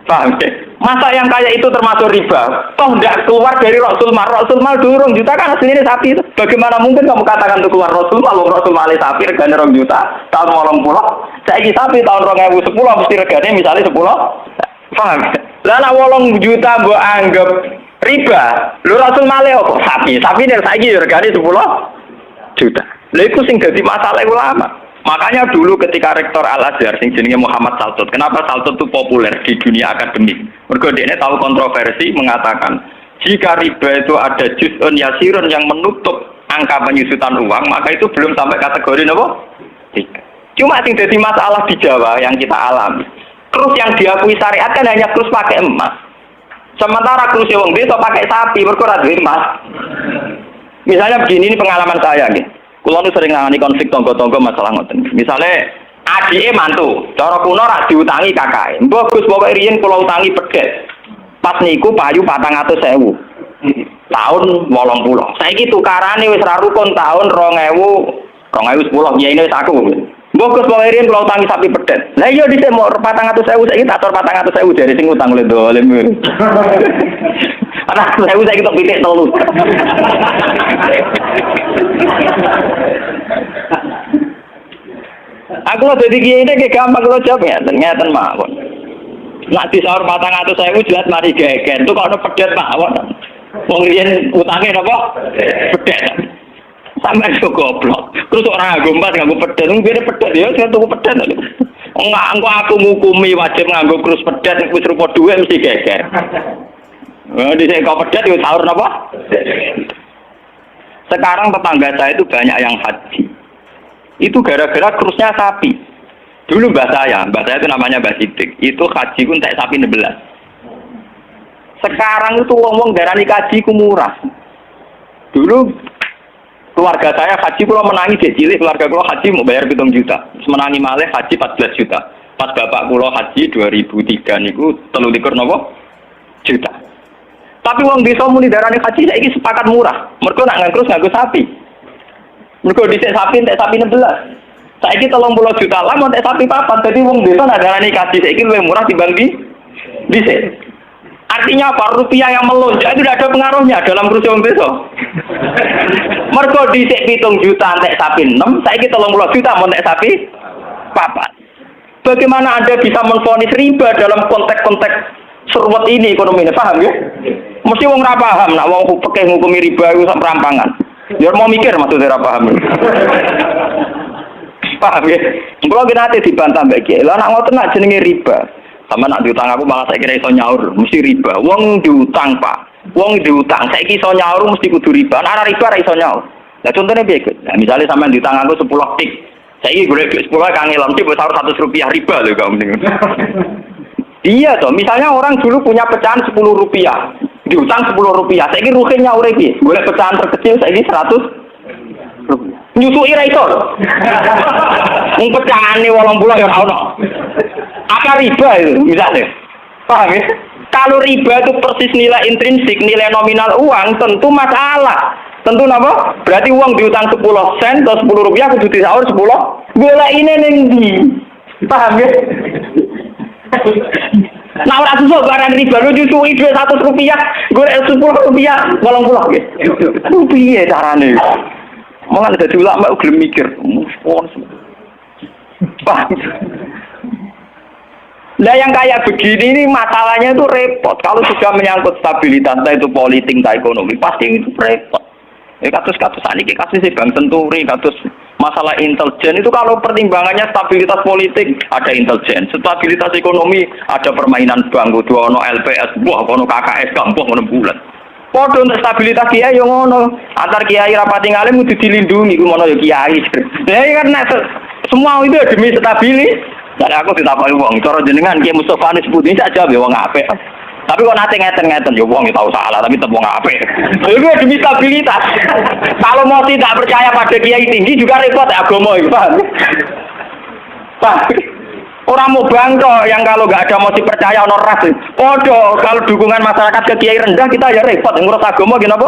Paham ya? Masa yang kayak itu termasuk riba? Toh tidak keluar dari Rasul Mal. Rasul Mal dulu 2 juta kan aslinya sapi itu. Bagaimana mungkin kamu katakan itu keluar Rasul Mal? Rasul Mal sapi regane 2 juta tahun 80. Saiki sapi tahun 2010 mesti regane misalnya 10. Paham? Lah nek 8 juta mbok anggap riba. Lho Rasul Mal apa? Sapi. Sapi nek saiki regane 10 juta. Lha iku sing dadi masalah ulama. Makanya dulu ketika rektor Al-Azhar sing jenenge Muhammad Saltut, kenapa Saltut itu populer di dunia akademik? Mergo dia tahu kontroversi mengatakan jika riba itu ada juz'un yasirun yang menutup angka penyusutan uang, maka itu belum sampai kategori apa? Cuma sing dadi masalah di Jawa yang kita alami. Krus yang diakui syariat kan hanya krus pakai emas. Sementara krus wong desa pakai sapi, mergo ora duwe emas. Misalnya begini, ini pengalaman saya nggih. Kulo nu sering nangani konflik tonggo-tonggo masalah ngoten. Misale adike mantu, cara kuno rak diutangi kakake. Mbok Gus pokoke riyen kula utangi pedet. Pas niku payu 400.000. Tahun 80. Saiki tukarane wis ra rukun tahun 2010 ya ini wis aku. Mbok Gus pokoke riyen kula utangi sapi pedet. Lah iya dhisik mau 400.000 saiki tak atur 400.000 dari sing utang oleh dolim. Ana saya saiki tok pitik 3. Aku lo jadi kiai ini kayak gampang lo jawab ya, ternyata mawon. Nak di sahur 400.000 jelas mari geger. Itu kalau pedet mawon. Wong riyen utangnya apa? Pedet. Sampai itu goblok. Terus orang ngompas nganggo pedet, ngene pedet ya saya tuku pedet. Enggak, aku ngukumi wajib nganggo krus pedet wis rupa dhuwit mesti geger. Di sini kau pedet itu sahur apa? Sekarang tetangga saya itu banyak yang haji. Itu gara-gara krusnya sapi. Dulu mbah saya itu namanya Mbah Sidik. Itu haji ku entek sapi 16. Sekarang itu wong-wong darani haji ku murah. Dulu keluarga saya haji kula menangi dek cilik, keluarga kula haji mau bayar 7 juta. Menangi malih haji 14 juta. Pas bapak kula haji 2003 niku 23 napa juta. Tapi wong desa muni darani haji saiki sepakat murah. Mergo nak ngangkrus sapi. Mergo dhisik sapi entek sapi 16. Saiki 30 juta lah entek sapi 4. Dadi wong desa nak darani haji saiki luwih murah dibanding dhisik. Artinya apa? Rupiah yang melonjak itu tidak ada pengaruhnya dalam kursi wong desa. Mergo dhisik 7 juta entek sapi 6, saiki 30 juta entek sapi 4. Bagaimana Anda bisa menvonis riba dalam konteks-konteks serwet ini ekonomi ini, paham ya? Mesti wong ora paham, nak wong fikih ngukumi riba iku sak perampangan. Ya mau mikir maksudnya ora paham. Paham ya? Kalau kita nanti dibantah mbak Kiai, lah nak ngoten nak jenenge riba. Sama nak diutang aku malah saya kira iso nyaur, mesti riba. Wong diutang Pak, wong diutang. Saya iso nyaur mesti kudu riba. Nah riba ora iso nyaur. Nah contohnya piye? Nah, misalnya sampean diutang aku 10 tik, saya ini boleh 10 kangelan tik sahur 100 rupiah riba loh kamu. Iya toh, misalnya orang dulu punya pecahan 10 rupiah, diutang 10 rupiah. Saya ini ruginya nyaur iki, boleh pecahan terkecil saya ini 100 rupiah. Nyusui ra iso. Wong pecahane 80 ya ora ono. Apa riba itu misalnya? Paham ya? Kalau riba itu persis nilai intrinsik, nilai nominal uang, tentu masalah. Tentu apa? Berarti uang diutang 10 sen atau 10 rupiah kudu disaur 10. Golek ini ning ndi? Paham ya? Nah ora susah barang riba lu nyusui duit 100 rupiah, golek 10 rupiah, 80 nggih. Ku piye carane? Malah dadi ulama gelem mikir. Paham? Nah yang kayak begini ini masalahnya itu repot. Kalau sudah menyangkut stabilitas, entah itu politik, entah ekonomi, pasti itu repot. Kasus-kasus ini kasus Bank Senturi, kasus Masalah intelijen itu kalau pertimbangannya stabilitas politik ada intelijen, stabilitas ekonomi ada permainan bank, dua ono LPS, buah ono KKS, buah ono bulan. Podo untuk stabilitas kiai yang ono antar kiai rapati ngalim itu dilindungi, ngono ya kiai. Ya karena semua itu demi stabilitas. Dan aku ditakoni wong, cara jenengan Ki Mustofa disebut ini saja ya wong apik. Tapi kok nate ngeten-ngeten ya wong tahu salah tapi tetep wong apik. Itu demi stabilitas. Kalau mau tidak percaya pada kiai tinggi juga repot agama itu, paham? Paham? Orang mau bangkok yang kalau nggak ada motif percaya ono ras. Podo kalau dukungan masyarakat ke kiai rendah kita ya repot ngurus agama gini apa?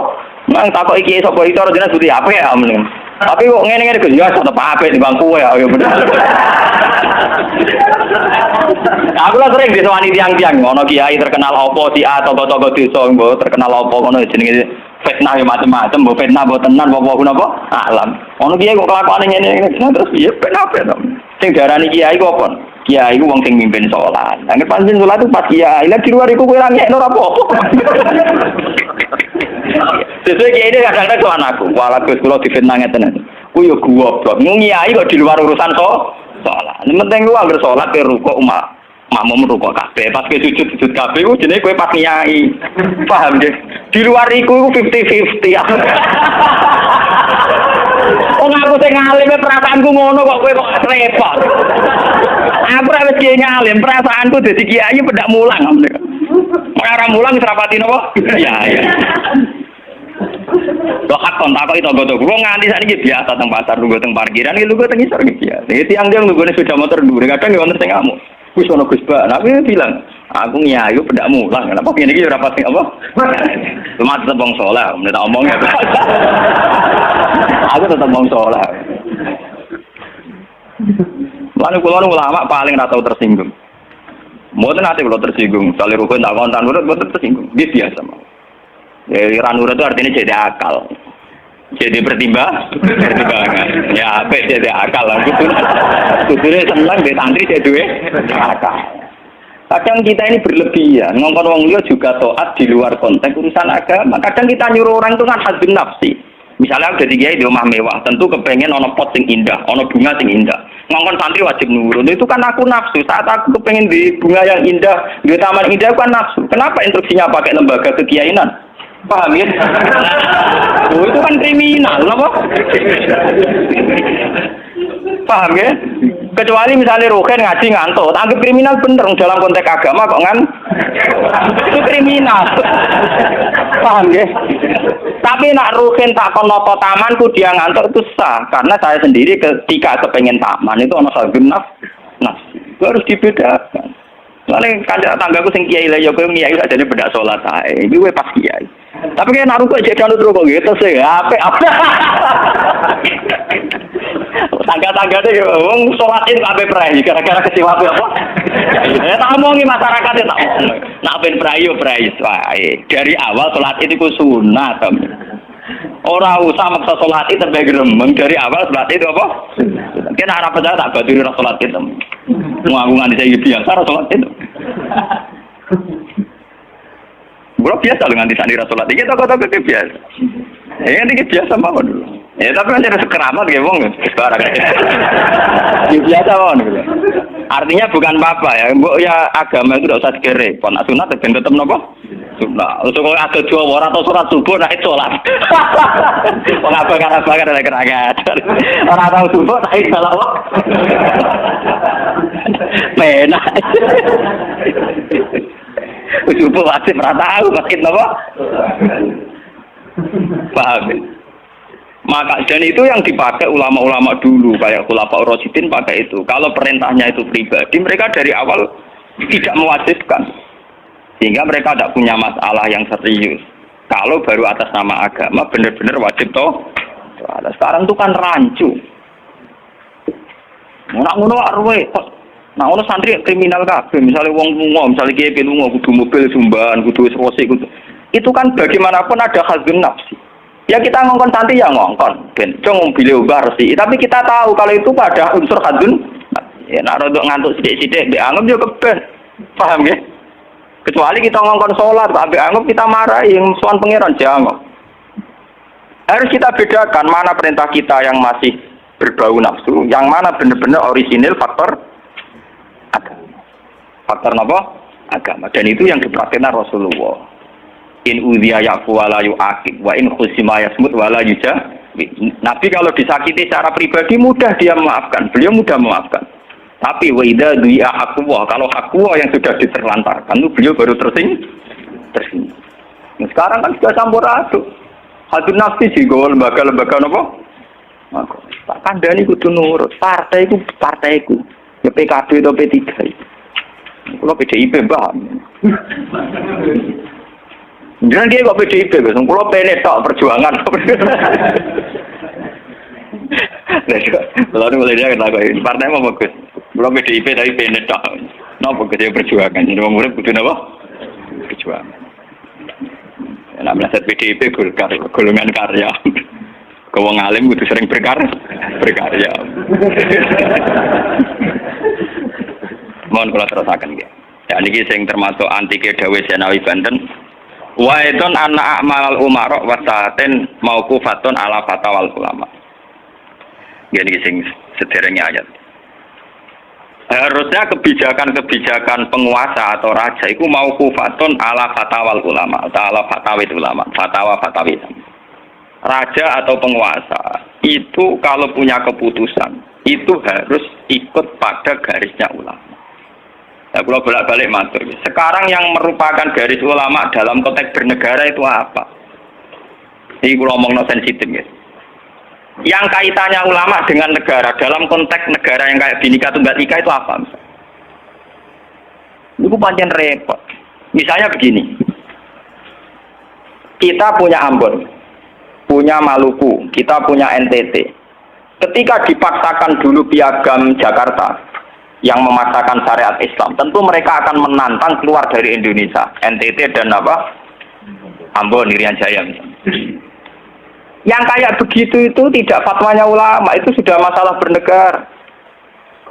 Nang takok kiai sapa itu cara jenengan seperti apa ya mending. Tapi kok ngene-ngene Gus ya tetep apik di bangku ya bener. Aku lah sering disewani tiang-tiang, ono kiai terkenal apa si A tokoh-tokoh desa mbok terkenal apa ngono jenenge fitnah ya macam-macam, mbok fitnah mbok tenan apa napa alam. Ono kiai kok kelakuane ngene terus piye penape to. Sing diarani kiai ku apa? Kiai ku wong sing mimpin salat. Nek pancen salat itu pas kiai, lah di luar iku kowe ra ngekno ora apa-apa. Sesuai kiai ini kadang-kadang tuh anakku, walau Gus kula difitnah ngeten. Ku yo goblok, kiai kok di luar urusan salat. Penting lu anggere salat ke rukuk makmum rukuk kabeh, pas ke sujud kabeh ku jenenge kowe pas kiai. Paham nggih? Di luar iku 50-50. Wong aku sing ngalim perasaanku ngono kok kowe kok repot. Aku ora wis kiai ngalim, perasaanku dadi kiai pendak mulang. Ora mulang wis rapati napa? Iya. Kok hak kontak kok itu gua nganti sakniki biasa teng pasar lungguh teng parkiran iki lungguh teng isor iki biasa. Iki tiang-tiang lunggune sepeda motor dhuwur kadang yo wonten sing ngamuk. Wis ono Gus Ba, tapi bilang, aku nyayu pendak mulang. Kenapa ngene iki ora pasti apa? Cuma tetep wong saleh, nek tak omong ya. Aku tetep wong saleh. Lan kula ulama paling ora tau tersinggung. Mboten ate kula tersinggung, sale rukun tak kontan urut mboten tersinggung. Dia biasa mah. Ran urut itu artinya jadi akal. Jadi pertimbangan. Ya, apa jadi akal lah. Kudune seneng di santri jadi duwe akal. Kadang kita ini berlebihan, ngongkon wong liya juga taat di luar konteks urusan agama. Kadang kita nyuruh orang itu kan hadun nafsi. Misalnya jadi kiai di rumah mewah, tentu kepengen ono pot sing indah, ono bunga sing indah. Ngongkon santri wajib nurut. Itu kan aku nafsu. Saat aku kepengen di bunga yang indah, di taman indah kan nafsu. Kenapa instruksinya pakai lembaga kekiainan? Paham ya? Oh, itu kan kriminal, apa? Paham ya? Kecuali misalnya Ruhen ngaji ngantuk, anggap kriminal bener dalam konteks agama kok kan? Itu kriminal. Paham ya? Tapi nak Ruhen tak konoto tamanku dia ngantuk itu sah, karena saya sendiri ketika kepengen taman itu ono sagenap. Nah, itu harus dibedakan. Soalnya kanca tanggaku sing kiai lah ya kowe kiai sakjane bedak salat ae. Iki kowe pas kiai. Tapi kayak naruh kok jek kanut kok gitu sih. Apik. Tangga-tanggane yo wong salat itu ape prai gara-gara kecewa apa? Ya tak omongi masyarakat ya tak omong. Nak ben prai yo prai wae. Dari awal salat itu ku sunat. Ora usah maksa salat itu terbaik gremeng dari awal salat itu apa? Kena arep percaya tak baduri salat itu. Ngaku nganti saya biasa salat itu. Bro biasa dengan di sana salat iki toko-toko biasa. Ini biasa mawon dulu. Ya tapi kan ada sekeramat ya wong sekarang. Biasa mawon gitu. Artinya bukan apa-apa ya. Mbok ya agama itu tidak usah dikerepot. Nak sunat ben tetep napa? Sunat. Untuk kalau ada dua orang atau surat subuh nak sholat. Wong abang-abang ada kerangan. Orang tahu subuh tak salah wong. Penak. Subuh wajib ora tahu masjid napa? Paham. Maka dan itu yang dipakai ulama-ulama dulu kayak Khulafaur Rasyidin pakai itu. Kalau perintahnya itu pribadi, mereka dari awal tidak mewajibkan. Sehingga mereka tidak punya masalah yang serius. Kalau baru atas nama agama benar-benar wajib toh. Sekarang itu kan rancu. Nak ngono arwe. Nah, ono santri kriminal kabeh, misalnya wong lunga, misalnya kiai lunga kudu mobil sumban, kudu sewosi kudu. Itu kan bagaimanapun ada khazun nafsi. Ya kita ngongkon santri ya ngongkon, ben cung mobil ubah resi. Tapi kita tahu kalau itu ada unsur khazun. Ya nak rodok ngantuk sithik-sithik mbek anggap yo keben. Paham ya? Kecuali kita ngongkon salat, mbek anggap kita marahi sowan pangeran jangan. Harus kita bedakan mana perintah kita yang masih berbau nafsu, yang mana benar-benar orisinil faktor agama. Faktor apa? Agama. Dan itu yang dipraktikkan Rasulullah. In udhiya yafu wala yu'aqib wa in khusima yasmut wala yuja. Nabi kalau disakiti secara pribadi mudah dia memaafkan. Beliau mudah memaafkan. Tapi wa idza du'a haqqullah, kalau haqqullah yang sudah diterlantarkan itu beliau baru tersinggung. Nah, sekarang kan sudah campur aduk. Hadun nafsi juga lembaga-lembaga apa? Tak kandhani kudu nurut. Partaiku. Ya PKB atau P3. Kalau PDIP paham. Jangan dia kok PDIP, kalau PNS tak perjuangan. Lalu mulai dia kata ini partai mau bagus. Kalau PDIP tapi PNS tak. Napa kerja perjuangan? Jadi orang murid butuh apa? Perjuangan. Namanya set PDIP golongan karya. Kau ngalim butuh sering berkarya. Mohon kalau terusakan ya. Ya ini sing termasuk antike Dawe Senawi Banten. Wa idon anna a'mal umara wa sa'atin mauqufatun ala fatawal ulama. Jadi sing sederenge ayat. Harusnya kebijakan-kebijakan penguasa atau raja itu mauqufatun ala fatawal ulama, atau ala fatawid ulama, fatwa-fatawid. Raja atau penguasa itu kalau punya keputusan itu harus ikut pada garisnya ulama. Nah, kalau bolak-balik matur. Sekarang yang merupakan garis ulama dalam konteks bernegara itu apa? Ini kalau ngomong sensitif ya. Yang kaitannya ulama dengan negara dalam konteks negara yang kayak Bhinneka Tunggal Ika itu apa? Itu panjang repot. Misalnya begini. Kita punya Ambon, punya Maluku, kita punya NTT. Ketika dipaksakan dulu piagam Jakarta yang memaksakan syariat Islam, tentu mereka akan menantang keluar dari Indonesia, NTT dan apa? Ambon, Irian Jaya misalnya. Yang kayak begitu itu tidak fatwanya ulama, itu sudah masalah bernegara.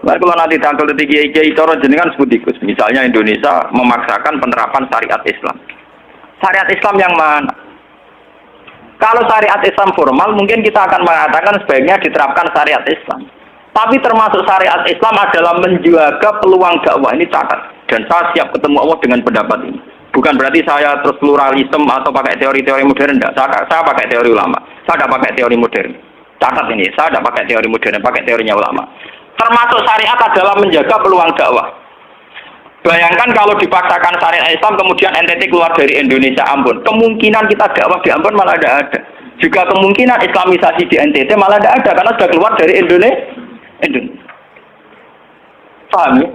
Nah, kalau nanti tanggal kiai coro jenengan sebut ikut, misalnya Indonesia memaksakan penerapan syariat Islam. Syariat Islam yang mana? Kalau syariat Islam formal, mungkin kita akan mengatakan sebaiknya diterapkan syariat Islam. Tapi termasuk syariat Islam adalah menjaga peluang dakwah, ini catat. Dan saya siap ketemu Allah dengan pendapat ini. Bukan berarti saya terus pluralisme atau pakai teori-teori modern, enggak. Saya pakai teori ulama. Saya tidak pakai teori modern. Catat ini, saya tidak pakai teori modern, pakai teorinya ulama. Termasuk syariat adalah menjaga peluang dakwah. Bayangkan kalau dipaksakan syariat Islam kemudian NTT keluar dari Indonesia, Ambon. Kemungkinan kita dakwah di Ambon malah tidak ada. Juga kemungkinan Islamisasi di NTT malah tidak ada karena sudah keluar dari Indonesia. Paham ya?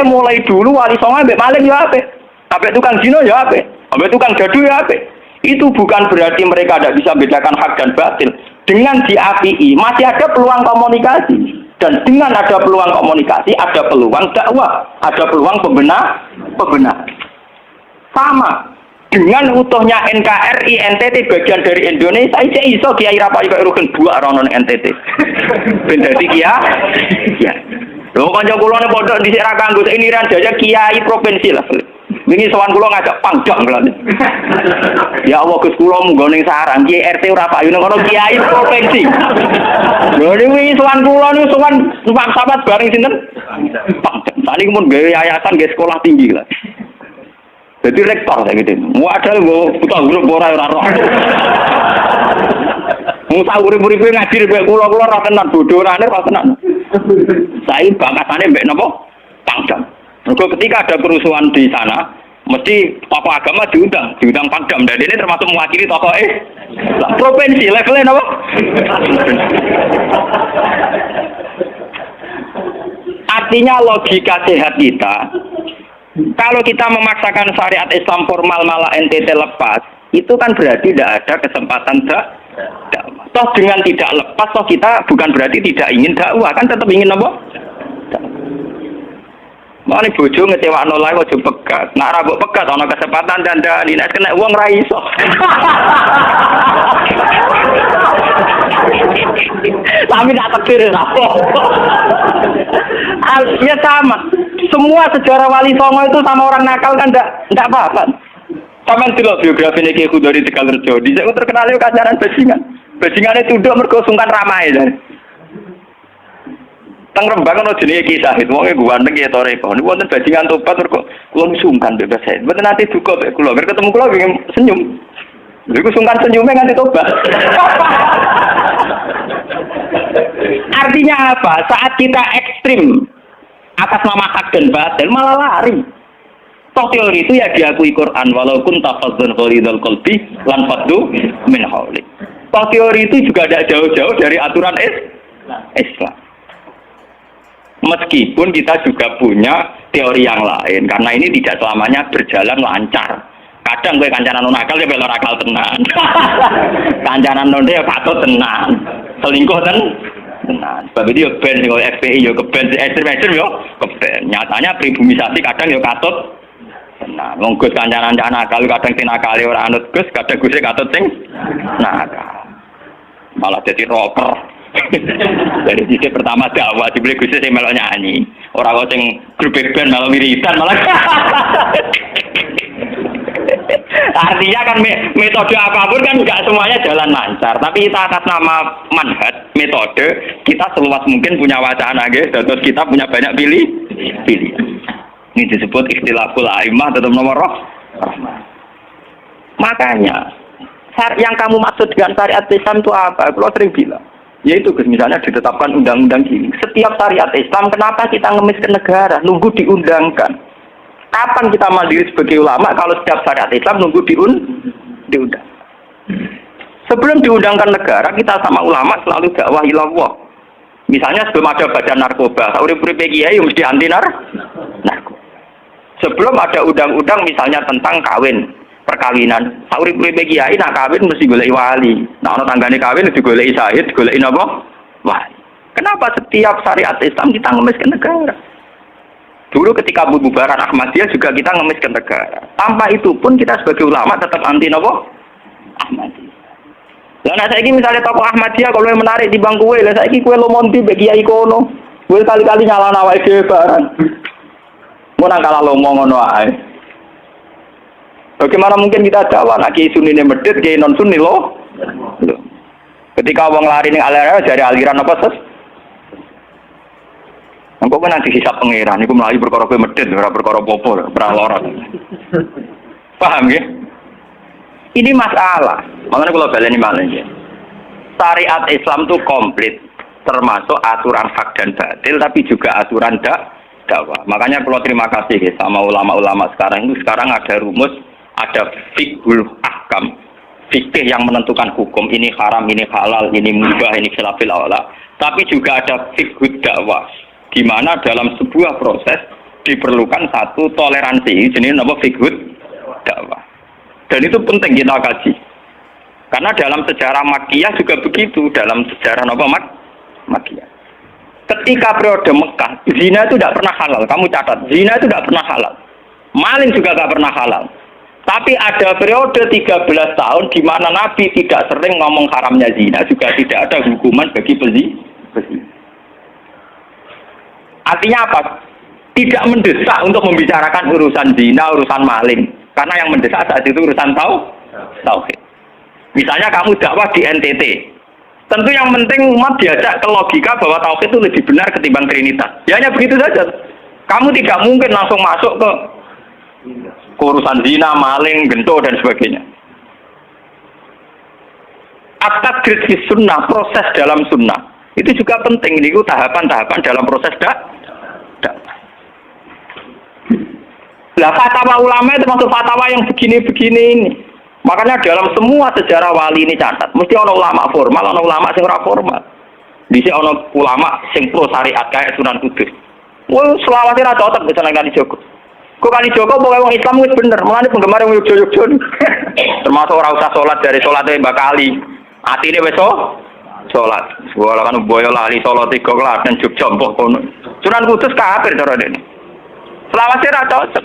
Mulai dulu wali songo ambek maling ya ape? Ambek tukang zina ya ape? Ambek tukang jadu ya ape? Itu bukan berarti mereka tidak bisa membedakan hak dan batil. Dengan diapii masih ada peluang komunikasi. Dan dengan ada peluang komunikasi, ada peluang dakwah, ada peluang pembenar. Sama dengan utuhnya NKRI NTT bagian dari Indonesia, iso Kiai Rapai kok rugen buak rono NTT. Ben dadi kiai. Ya. Lho kanca kula ne pondok dhisik ra kanggo ini Irian Jaya kiai provinsi lah. Wingi sowan kula ngajak pangdam kula. Ya Allah Gus kula munggo ning sarang kiai RT ora payu nang kono kiai provinsi. Lho wingi sowan kula niku sowan numpak sahabat bareng sinten? Pangdam. Tadi mun gawe yayasan gawe sekolah tinggi lah. Jadi rektor saya gitu. Muadal gue buta huruf ora roh. Musa urip-urip ngaji mbek kula ra tenan bodorane ra tenan. Saya bakatane mbek napa? Pangdam. Mergo ketika ada kerusuhan di sana, mesti tokoh agama diundang Pangdam. Dan ini termasuk mewakili tokoh provinsi levelnya napa? Artinya logika sehat kita, kalau kita memaksakan syariat Islam formal malah NTT lepas, itu kan berarti tidak ada kesempatan dakwah. Toh dengan tidak lepas, toh kita bukan berarti tidak ingin dakwah, kan tetap ingin apa? Mau nih bojo ngecewakno lae aja pegat. Nak ra mbok pegat ana kesempatan dandani, nek kena wong ra iso. Tapi tak takdir apa. Ya sama. Semua sejarah Wali Songo itu sama orang nakal kan enggak apa-apa. Sampeyan delok biografi Ki Khudori Tegalrejo. Dhisik terkenal yo kacaran bajingan. Bajingane tunduk mergo sungkan ramae. Teng Rembang ana jenenge Ki Sahid, wong e ganteng ya toreko. Niku wonten bajingan tobat terus kula sungkan bebas saya. Mboten nate duka mek kula, bar ketemu kula pengen senyum. Lha iku sungkan senyume nganti tobat. Artinya apa? Saat kita ekstrim atas nama hak dan batil malah lari. Toh teori itu ya diakui Quran, walaupun tafazzun ghalidul qalbi lan faddu min haulik. Toh teori itu juga tidak jauh-jauh dari aturan Islam. Meskipun kita juga punya teori yang lain, karena ini tidak selamanya berjalan lancar. Kadang gue kancanan non akal ya belor akal tenan. Kancanan non dia patut tenan. Selingkuh tenan. Sebab itu ya ben sing FPI ya keben ekstrem yo keben. Nyatanya pribumisasi kadang ya katut tenan. Wong Gus kancanan akal kadang tinakali ora anut Gus, kadang Gus katut sing nakal. Malah jadi rocker. Dari sisi pertama dakwah dibeli Gus sing melok nyanyi. Ora kok sing grup band malah wiridan malah. Artinya kan metode apapun kan nggak semuanya jalan lancar, tapi kita atas nama manhaj metode kita seluas mungkin punya wacana gitu, terus kita punya banyak pilih. Ini disebut ikhtilaful a'immah tetap nomor roh. Makanya yang kamu maksud dengan syariat Islam itu apa? Kalau sering bilang, yaitu misalnya ditetapkan undang-undang gini. Setiap syariat Islam kenapa kita ngemis ke negara, nunggu diundangkan? Kapan kita mandiri sebagai ulama kalau setiap syariat Islam nunggu diundang? Sebelum diundangkan negara, kita sama ulama selalu dakwah ilallah. Misalnya sebelum ada badan narkoba, urip-urip kiai mesti anti narkoba. Sebelum ada undang-undang misalnya tentang kawin, perkawinan, urip-urip kiai nak kawin mesti golek wali. Nah, ana tanggane kawin digoleki syahid, digoleki napa? Wali. Kenapa setiap syariat Islam kita ngemis ke negara? Dulu ketika bubaran Ahmadiyah juga kita ngemis ke negara. Tanpa itu pun kita sebagai ulama tetap anti nopo Ahmadiyah. Lah nek saiki misalnya tokoh Ahmadiyah kalau yang menarik di bangku kowe, lah saiki kowe lomonti mbek kiai kono. Kowe kali-kali nyalahno awake dhewe barang. Mun kalah lomo ngono ae. Bagaimana mungkin kita dakwah nek kiai sunine medhit, kiai non sunni lo? Ketika wong lari ning aliran dari aliran apa ses? Engkau kan nanti hisap pengiran, itu melalui perkara kowe medhit, ora perkara apa-apa, ora lara. Paham ya? Ini masalah. Makanya kalau baleni malih ya. Syariat Islam itu komplit, termasuk aturan hak dan batil, tapi juga aturan dakwah. Makanya kalau terima kasih ya, sama ulama-ulama sekarang itu sekarang ada rumus, ada fiqhul ahkam, fikih yang menentukan hukum ini haram, ini halal, ini mubah, ini khilafil aula. Tapi juga ada fiqhud dakwah. Di mana dalam sebuah proses diperlukan satu toleransi, jenis apa fiqhud dakwah. Dan itu penting kita kaji. Karena dalam sejarah Makkiyah juga begitu, dalam sejarah apa Makkiyah. Ketika periode Mekah, zina itu tidak pernah halal. Kamu catat, zina itu tidak pernah halal. Maling juga tidak pernah halal. Tapi ada periode 13 tahun di mana Nabi tidak sering ngomong haramnya zina, juga tidak ada hukuman bagi pezina. Artinya apa? Tidak mendesak untuk membicarakan urusan zina, urusan maling. Karena yang mendesak saat itu urusan tauhid. Misalnya kamu dakwah di NTT. Tentu yang penting umat diajak ke logika bahwa tauhid itu lebih benar ketimbang trinitas. Ya hanya begitu saja. Kamu tidak mungkin langsung masuk ke urusan zina, maling, gento, dan sebagainya. At-tadrid fi sunnah, proses dalam sunnah. Itu juga penting, ini tahapan-tahapan dalam proses dakwah. Lah fatwa ulama itu termasuk fatwa yang begini-begini ini. Makanya dalam semua sejarah wali ini catat, mesti ada ulama formal, ada ulama sing ora formal. Dhisik ana ulama sing pro syariat kayak Sunan Kudus. Wah, selawase ra cocok bisa nang Kalijogo. Kok Kalijogo pokoke wong Islam wis bener, mulane penggemar wong Yogyo-Yogyo. Termasuk ora usah salat dari salate Mbak Kali. Atine wis salat. Sekolah kan boyo lali Solo 3 Klaten Jogja mbok kono. Sunan Kudus kafir cara dene. Selawase ra cocok.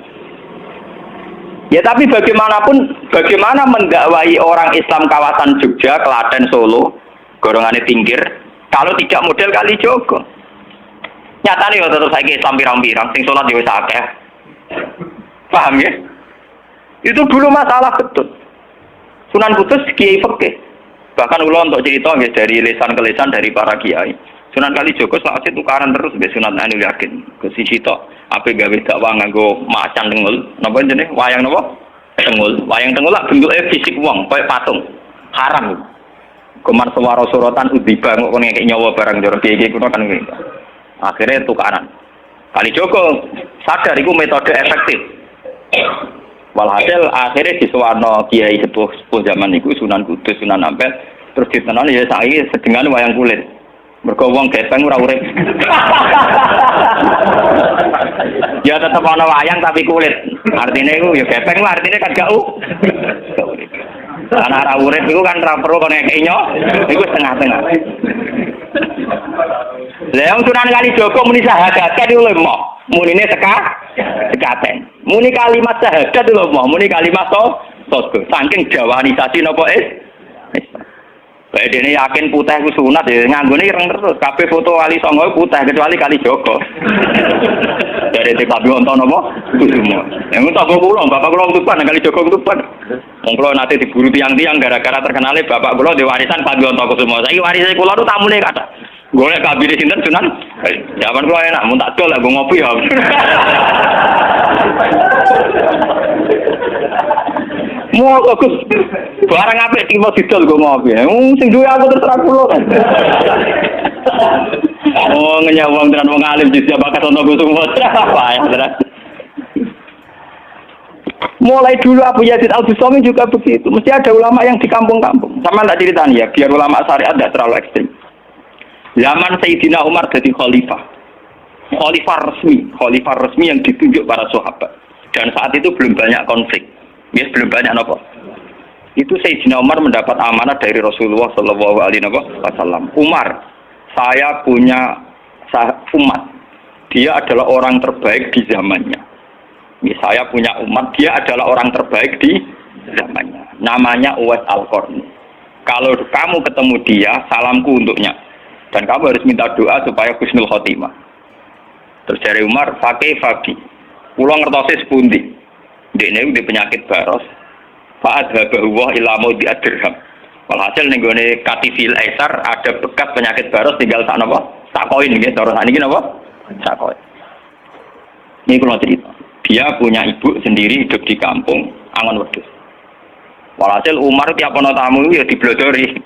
Ya tapi bagaimana mendakwai orang Islam kawasan Jogja, Klaten, Solo, golongane pinggir kalau tidak model Kalijogo. Nyatane yo tetep saiki Islam pirang-pirang sing salat yo wis akeh. Paham ya? Itu dulu masalah betul. Sunan Kudus kiai fikih. Bahkan ulo untuk cerita ya, dari lisan ke lisan dari para kiai. Sunan Kalijaga selawase tukaran terus mbek Sunan Ainul Yakin. Ke siji tok ape gawe dakwah nganggo macan tengul. Napa jenenge? Wayang napa? Tengul. Wayang tengul lak bentuke fisik wong, koyo patung. Haram. Komar sewara sorotan udiba kok ngekek nyawa barang jero kiye kuno kan ngene. Akhirnya tukaran. Kalijaga sadar iku metode efektif. Walhasil akhirnya disuwarno kiai sepuh zaman iku Sunan Kudus, Sunan Ampel terus ditenani ya saiki sedengan wayang kulit. Mergo wong gepeng ora urip. Ya tetep ana wayang tapi kulit. Artinya iku ya gepeng lah artinya kan gak urip. Ana ora urip iku kan ora perlu kon ngekeki nyo, iku setengah-tengah. Lah wong Sunan Kalijaga muni syahadat kan iku lho munine sekaten. Muni kalimat syahadat lho muni kalimat sodho. Saking jawanisasi napa baik dene yakin putih ku sunat ya nganggone ireng terus. Kabeh foto wali songo putih kecuali Kalijaga. Dari Pak Wonto napa? Kusumo. Yang tak kula bapak kula tuban Kalijaga tuban. Wong kula nate diburu tiang-tiang gara-gara terkenale bapak kula di warisan Pak Wonto Kusumo. Saiki warise kula nu tamune kathah. Golek kabine sinten Sunan. Zaman kula enak mun tak dol lek ngopi ya. Mau Gus barang apik iki mau didol go ngopi. Sing duwe aku terserah kula kan. Oh ngenyawang tenan wong alim di bakat ono Gus semua. Apa ya tenan. Mulai dulu Abu Yazid Al-Bustami juga begitu. Mesti ada ulama yang di kampung-kampung. Sama tak ceritanya ya, biar ulama syariat tidak terlalu ekstrim. Zaman Sayyidina Umar jadi khalifah. Khalifah resmi yang ditunjuk para sahabat. Dan saat itu belum banyak konflik. Ya, belum banyak apa. Itu Sayyidina Umar mendapat amanah dari Rasulullah Shallallahu Alaihi Wasallam. Umar, saya punya umat. Dia adalah orang terbaik di zamannya. Ya, saya punya umat. Dia adalah orang terbaik di zamannya. Namanya Uwais Al-Qarni. Kalau kamu ketemu dia, salamku untuknya. Dan kamu harus minta doa supaya husnul khotimah. Terus dari Umar, pakai Fabi. Pulau ngertosnya sepundi. Dia ini penyakit baros. Fa'adhabahuwa ilamu di'adirham. Walhasil nenggone katifil aisar ada bekas penyakit baros tinggal tak apa? Tak koin gitu. Terus ini apa? Tak koin. Ini kalau cerita. Dia punya ibu sendiri hidup di kampung Angon Wedhus. Walhasil Umar tiap ana tamu ya diblodori.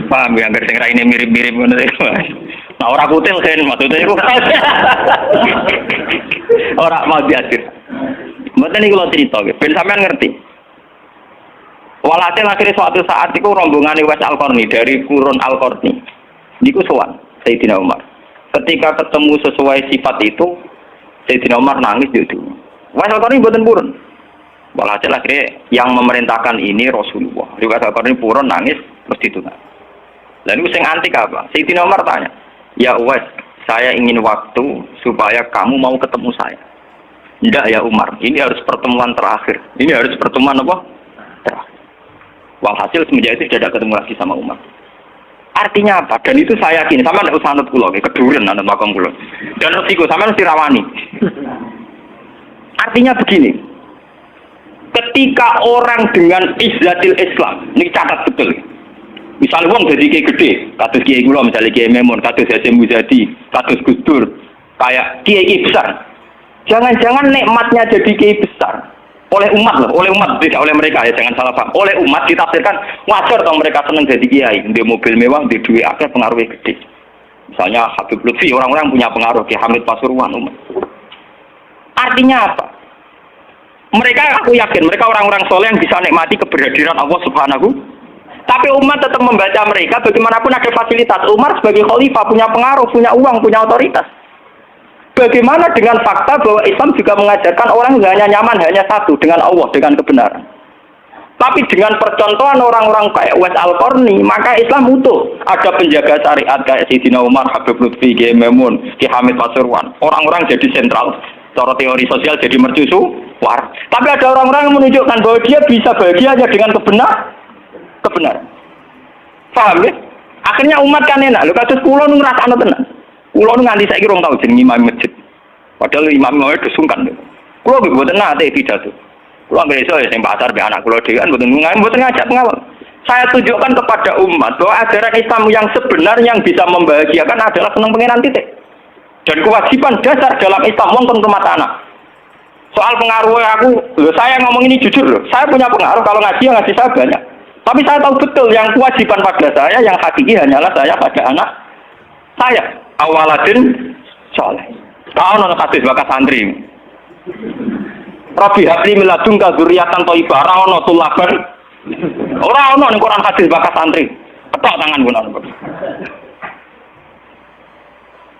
Paham ya, sing raine mirip-mirip ngono iku. Nah ora kutil kan maksudnya iku. Ora mau diatur. Mboten iki kula crita nggih, ben sampean ngerti. Walhasil akhirnya suatu saat itu rombongan Uwais Al-Qarni dari Qurun Al-Qarni. Niku sowan Sayyidina Umar. Ketika ketemu sesuai sifat itu, Sayyidina Umar nangis itu. Uwais Al-Qarni mboten purun. Walhasil akhirnya yang memerintahkan ini Rasulullah. Uwais Al-Qarni purun nangis terus ditunang. Lalu sing antik apa? Sayyidina Umar tanya, "Ya Uwais, saya ingin waktu supaya kamu mau ketemu saya." Enggak ya Umar, ini harus pertemuan terakhir. Ini harus pertemuan apa? Terakhir. Walhasil semenjak itu tidak ketemu lagi sama Umar. Artinya apa? Dan itu saya yakin, sama tidak usah anut pulau, keduren anut makam pulau. Dan resiko, sama mesti rawani. Artinya begini, ketika orang dengan izzatil Islam, ini catat betul. Misalnya wong jadi kiai gede, kados kiai kula misalnya kiai Memun, kados Hasyim Muzadi, kados Gus Dur, kayak kiai besar. Jangan-jangan nikmatnya jadi kiai besar oleh umat loh, oleh umat tidak oleh mereka ya, jangan salah paham. Oleh umat ditafsirkan wajar dong mereka senang jadi kiai, di mobil mewah, di duit akeh pengaruhnya gede. Misalnya Habib Lutfi, orang-orang punya pengaruh, Ki Hamid Pasuruan umat. Artinya apa? Mereka aku yakin mereka orang-orang soleh yang bisa nikmati keberhadiran Allah Subhanahu. Tapi umat tetap membaca mereka bagaimanapun ada fasilitas. Umar sebagai khalifah punya pengaruh, punya uang, punya otoritas. Bagaimana dengan fakta bahwa Islam juga mengajarkan orang hanya nyaman hanya satu dengan Allah, dengan kebenaran. Tapi dengan percontohan orang-orang kayak Uwais Al-Qarni, maka Islam utuh. Ada penjaga syariat kayak Sayyidina Umar, Habib Lutfi, Kiai Memun, Ki Hamid Pasuruan. Orang-orang jadi sentral. Cara teori sosial jadi mercusuar. Tapi ada orang-orang yang menunjukkan bahwa dia bisa bahagia dengan kebenaran. Paham ya? Akhirnya umat kan enak. Lho kados kula nu ngrasakno tenan. Kula nu nganti saiki rong tau jeneng imam masjid. Padahal imam itu sungkan. Kula mboten nate pidato. Kula nggak iso ya sing pasar be anak kula dhewe kan mboten ngajak ngawal. Saya tunjukkan kepada umat bahwa ajaran Islam yang sebenarnya yang bisa membahagiakan adalah senang pengiran titik. Dan kewajiban dasar dalam Islam wong rumah tanah. Soal pengaruh aku, saya ngomong ini jujur loh. Saya punya pengaruh kalau ngaji saya banyak. Tapi saya tahu betul yang kewajiban pada saya, yang hakiki hanyalah saya pada anak saya. Awaladin soleh. Tahu nona hadis bakas santri. Rabbi habli miladunka dzurriatan thayyibah ora ono tulaban. Ora ono ning Quran hadis bakas santri. Ketok tangan pun ono.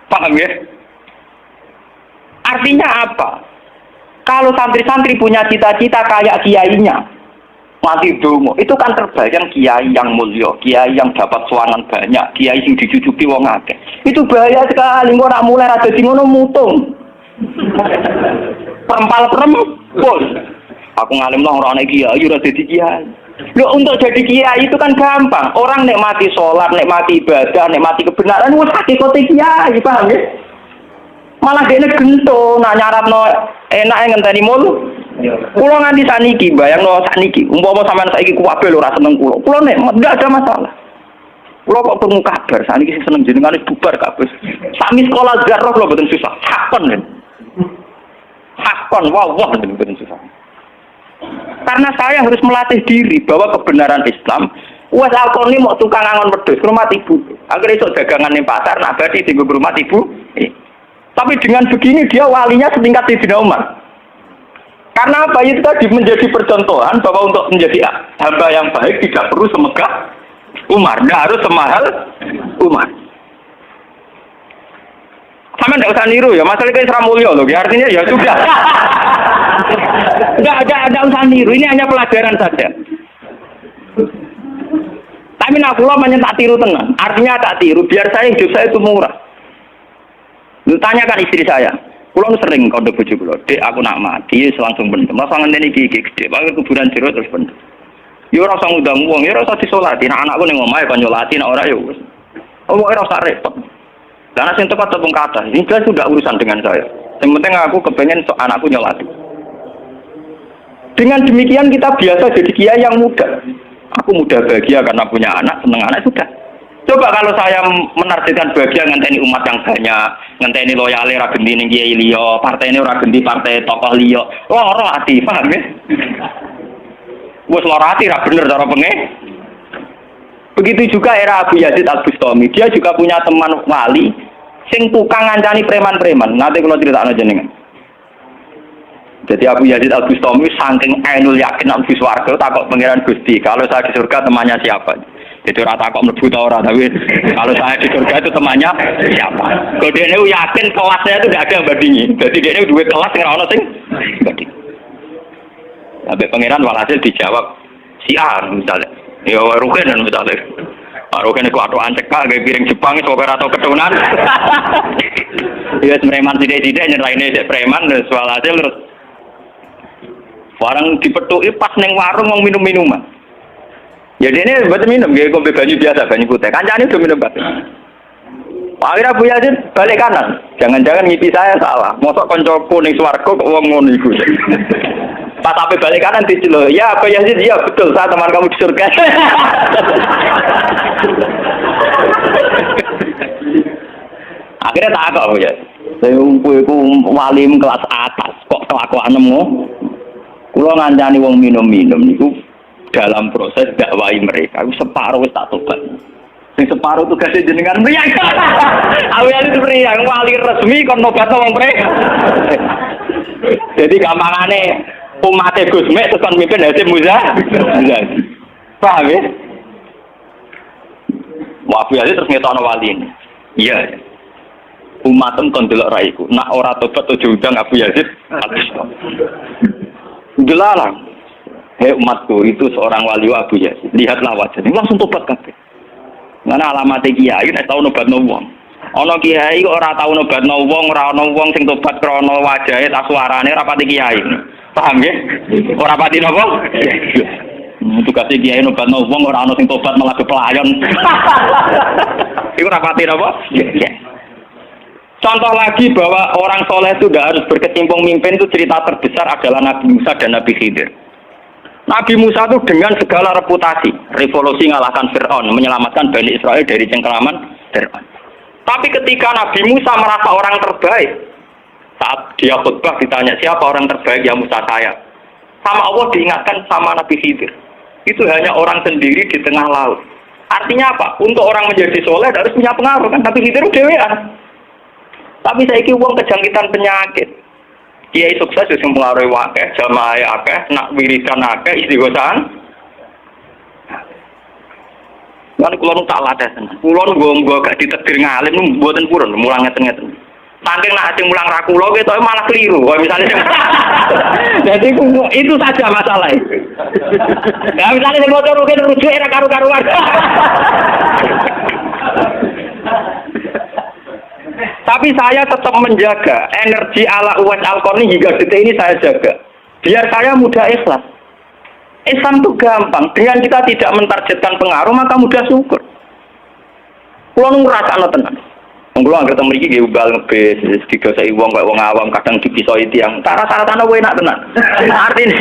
Paham ya? Artinya apa? Kalau santri-santri punya cita-cita kayak kiainya, mati dongo, itu kan terbayang kiai yang mulia, kiai yang dapat suanan banyak, kiai sing dijujuki wong akeh. Itu bahaya sekali, kok nak mulai ada di ngono mutung. Perempal-perempul. Aku ngalim lah orang kiai, ora dadi kiai. Loh, untuk jadi kiai itu kan gampang. Orang nikmati sholat, nikmati ibadah, nikmati kebenaran, wis hakikate kiai, paham ya? Malah dene gento, nak nyaratno enak ngenteni mul. Kulo nganti saniki, bayangno saniki, umpama sampean saiki kuwabe lho ora seneng kulo. Kulo nek ndak ada masalah. Kulo kok krungu kabar saniki sing seneng jenengan bubar kabeh. Sami sekolah garah lho mboten susah. Hakon. Hakon, wah mboten susah. Karena saya harus melatih diri bahwa kebenaran Islam wes lakoni mau tukang angon wedhus rumah ibu. Agar iso dagangan ning pasar nak badi di rumah ibu. Tapi dengan begini dia walinya setingkat Sayyidina Umar. Karena apa? Itu tadi menjadi percontohan bahwa untuk menjadi hamba yang baik tidak perlu semegah Umar, tidak harus semahal Umar. Sama tidak usah niru ya, masalah itu Isra Mulya loh, artinya ya sudah. Tidak usah niru, ini hanya pelajaran saja. Tapi nak kula menyen tak tiru tenan, artinya tak tiru, biar saya hidup saya itu murah. Tanyakan istri saya, kulo sering kode bojo kulo, dek aku nak mati, langsung bener. Masa ngenteni gigi gede, pakai kuburan jero terus bener. Yo ora usah ngundang wong, yo ora usah disolati. Nek anakku ning omahe kon nyolati, nek ora yo wis. Oh, ora usah repot. Karena sing tepat tepung kata, ini jelas sudah urusan dengan saya. Yang penting aku kepengen anakku nyolati. Dengan demikian kita biasa jadi kiai yang muda. Aku muda bahagia karena punya anak, seneng anak sudah. Coba kalau saya menargetkan bahagia ngenteni umat yang banyak, ngenteni loyale ra genti ning kiai liya, partene ora genti partai tokoh liya. Loro ati, paham ya? Wes loro ati ra bener cara penge. Begitu juga era Abu Yazid Al-Bustami, dia juga punya teman wali sing tukang ngancani preman-preman. Nanti kalau critakno jenengan. Jadi Abu Yazid Al-Bustami saking ainul yakin nang swarga takok pangeran Gusti, kalau saya di surga temannya siapa? Jadi rata kok mlebu ta ora, tapi kalau saya di surga itu temannya siapa? Kalau dia ini yakin kelasnya itu tidak ada yang bandingi. Jadi dia ini dua kelas yang ono sing banding. Sampai pangeran walhasil dijawab si A misalnya. Ya Ruken misalnya. Ruken itu atuan cekak kayak piring Jepang itu atau keturunan. Dia preman tidak nyerahin dia preman terus walhasil terus barang dipetuki pas neng warung mau minum-minuman. Jadi ini buat minum, dia kopi banyu biasa, banyu putih. Kancane udah minum banget. Akhirnya Abu Yazid balik kanan. Jangan-jangan ngipi saya salah. Mosok konco kuning swarga kok wong ngono iku. Pas sampai balik kanan dicelo. Ya Abu Yazid, iya betul, saya teman kamu di surga. Akhirnya tak kok Abu Yazid. Saya iku walim kelas atas, kok kelakuanmu. Kulo ngancani wong minum-minum niku dalam proses dakwai mereka, separuh wis tak tobat. Sing separuh tugasnya jenengan mriyang. Awal itu mriyang wali resmi kon tobat wong mereka. Jadi gampangane umat Gus Mek tekan mimpin Hasyim Muzadi. Paham ya? Wafi aja terus ngetokno wali ini. Iya. Umatem kon delok raiku. Nak ora tobat ojo undang Abu Yazid. Delalang. Hei umatku, itu seorang wali Abu Yazid. Lihatlah wajahnya, langsung tobat kabeh. Mana alamat kiai nek tau nobatno wong. Ana kiai kok ora tau nobatno wong, ora ana wong sing tobat krana wajahe ta suarane ora pati kiai. Paham nggih? Ora pati napa? Tugase kiai nobatno wong ora ana sing tobat malah kepelayon. Iku ora pati napa? Contoh lagi bahwa orang soleh itu tidak harus berkecimpung mimpin, itu cerita terbesar adalah Nabi Musa dan Nabi Khidir. Nabi Musa itu dengan segala reputasi, revolusi ngalahkan Fir'aun, menyelamatkan Bani Israel dari cengkeraman Fir'aun. Tapi ketika Nabi Musa merasa orang terbaik, saat dia khutbah ditanya siapa orang terbaik, ya Musa saya. Sama Allah diingatkan sama Nabi Khidir. Itu hanya orang sendiri di tengah laut. Artinya apa? Untuk orang menjadi soleh harus punya pengaruh kan. Nabi Khidir dewean. Tapi saya kira uang kejangkitan penyakit. Kiai sukses wis mempengaruhi wakeh, jamaah akeh, nak wiridan akeh, istighosahan. Lan kula nu tak latih tenan. Kula nu gak ditedir ngalim nu mboten purun, mulang ngeten-ngeten. Saking nak sing mulang ra kula ketok malah keliru. Kaya misale jadi itu saja masalah itu. Ya misalnya sing motor rujuk era karu-karuan. Tapi saya tetap menjaga energi ala Uwais Al-Qarni hingga detik ini saya jaga. Biar saya mudah ikhlas. Islam itu gampang. Dengan kita tidak mentargetkan pengaruh, maka mudah syukur. Kulo ngrasakno tenan. Kulo anggere teng mriki nggih ubal ngebis, digoseki wong kaya wong awam kadang dipisoi tiyang. Cara-carane enak tenan. Artine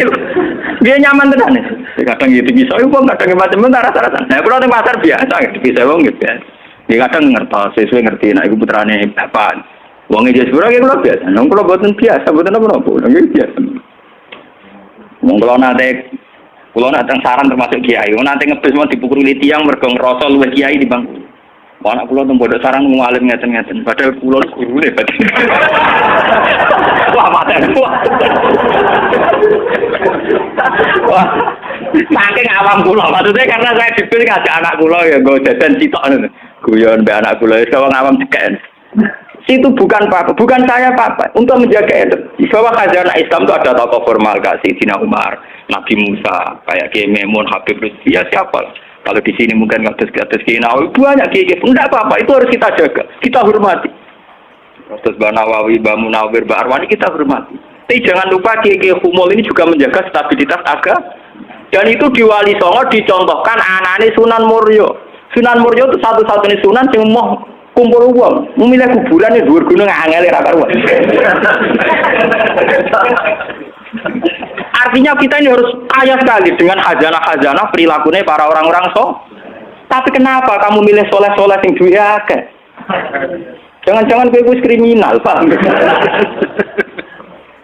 dia nyaman tenan. Kadang gitu dipisoi wong, kadang macam-macam cara-carane. Nah, kulo teng pasar biasa dipisoi wong gitu. Dia kadang ngerti, sesuai ngerti, nah ibu putrane bapak. Wongnya jadi sepura, kalau biasa. Nong kalau buatan biasa, buatan apa-apa, nong biasa. Nong kalau nanti saran termasuk kiai, nanti ngebis mau dipukuli tiang, mergong rosol luwes kiai di bangku. Anak pulau tuh bodoh saran ngalim ngeten-ngeten, padahal pulau guru deh. Wah mati, wah. Saking awam pulau, maksudnya karena saya dipilih ngajak anak pulau ya, gue jajan citok nih. Guyon be anak kula wis kawang awam ceken. Situ bukan apa, bukan saya apa. Untuk menjaga energi. Bahwa khazanah Islam itu ada tokoh formal kayak Sayyidina Umar, Nabi Musa, kayak Kiai Maimun, Habib Lutfi, ya siapa? Kalau di sini mungkin ngatus Kiai Nawawi banyak Kiai. Enggak apa-apa, itu harus kita jaga, kita hormati. Terus Mbak Nawawi, Mbak Munawir, Mbak Arwani kita hormati. Tapi jangan lupa Kiai Humul ini juga menjaga stabilitas agama. Dan itu di Wali Songo dicontohkan anane Sunan Muryo. Sunan Muryo itu satu-satunya sunan yang mau kumpul uang, memilih kuburan di dhuwur gunung angele ra karuan. Artinya kita ini harus kaya sekali dengan khazanah-khazanah perilakunya para orang-orang Tapi kenapa kamu milih soleh-soleh yang duwe akeh? Jangan-jangan kowe wis kriminal, Pak.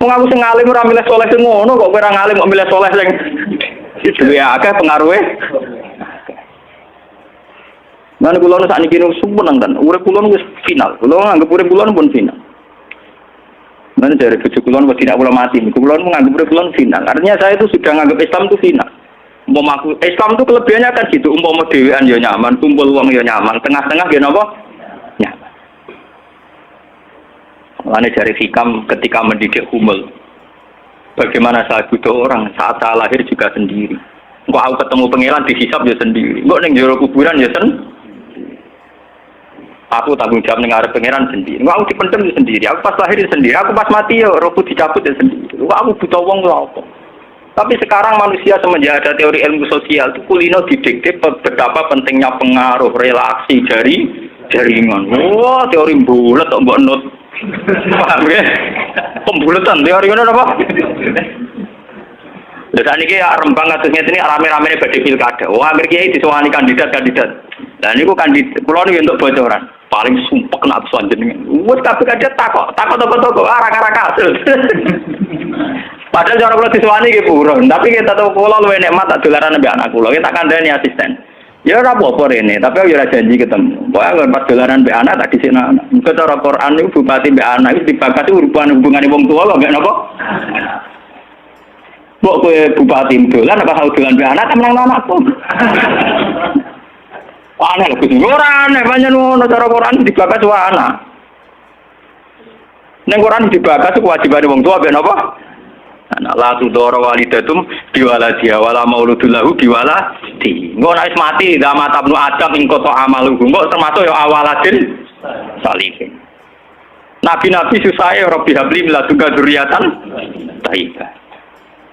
Wong aku sing alim ora milih soleh sing ngono kok kowe ora ngalim kok milih soleh sing duwe akeh pengaruhe. Mana kulo nu sakniki nu sumeneng ten. Urip kulo wis final. Kulo nganggep urip kulo pun final. Mana dari bojo kulo wis tidak kula mati. Kulo nganggep urip kulo final. Artinya saya itu sudah nganggep Islam itu final. Umpama Islam itu kelebihannya kan gitu. Umpama dhewean ya nyaman, kumpul wong ya nyaman, tengah-tengah ya napa? Nyaman. Mulane dari Hikam ketika mendidik Humul. Bagaimana saya butuh orang saat saya lahir juga sendiri. Kok aku ketemu pangeran dihisab ya sendiri. Kok ning jero kuburan ya Aku tanggung jawab ning arep pangeran sendiri. Kok aku dipendem ya sendiri. Aku pas lahir ya sendiri. Aku pas mati ya rohku dicabut ya sendiri. Kok aku butuh wong lho apa? Tapi sekarang manusia semenjak ada teori ilmu sosial itu kulino didikte betapa pentingnya pengaruh relasi dari jaringan. Wah, teori bulat kok mbok nut. Paham ya? Pembulatan teori ngono apa? Lah saniki ya Rembang kados ngene iki rame-ramene badhe pilkada. Wah, hampir kiai disowani kandidat-kandidat. Lah niku kandidat kula niki untuk bocoran. Paling sumpek nak sowan jenengan. Wes kabeh kandidat takok toko-toko arah-arah kasil. Padahal cara kula disowani nggih buron, tapi kita tahu kula luwih nikmat tak dolaran mbek anak kula. Kita kandhani asisten. Ya ora apa-apa rene, tapi aku ora janji ketemu. Pokoke pas dolaran mbek anak tak dhisikno anak. Muga cara Quran niku bupati mbek anak iki dibakati hubungane wong tuwa kok mbek napa? Mbok kowe bupati dolan apa hal dolan mbek anak menang anakku. Aneh lho Gus. Ora aneh pancen ngono cara Quran dibakati wae anak. Ning Quran dibakati kewajibane wong tuwa mbek napa? Anak la tudara walidatum biwaladiha wala mauludul lahu biwaladi. Engko nek mati zaman tabnu adam ing kota amalu. Engko termasuk ya awaladin salihin. Nabi-nabi susah ya Rabbi habli miladunka dzurriatan thayyibah.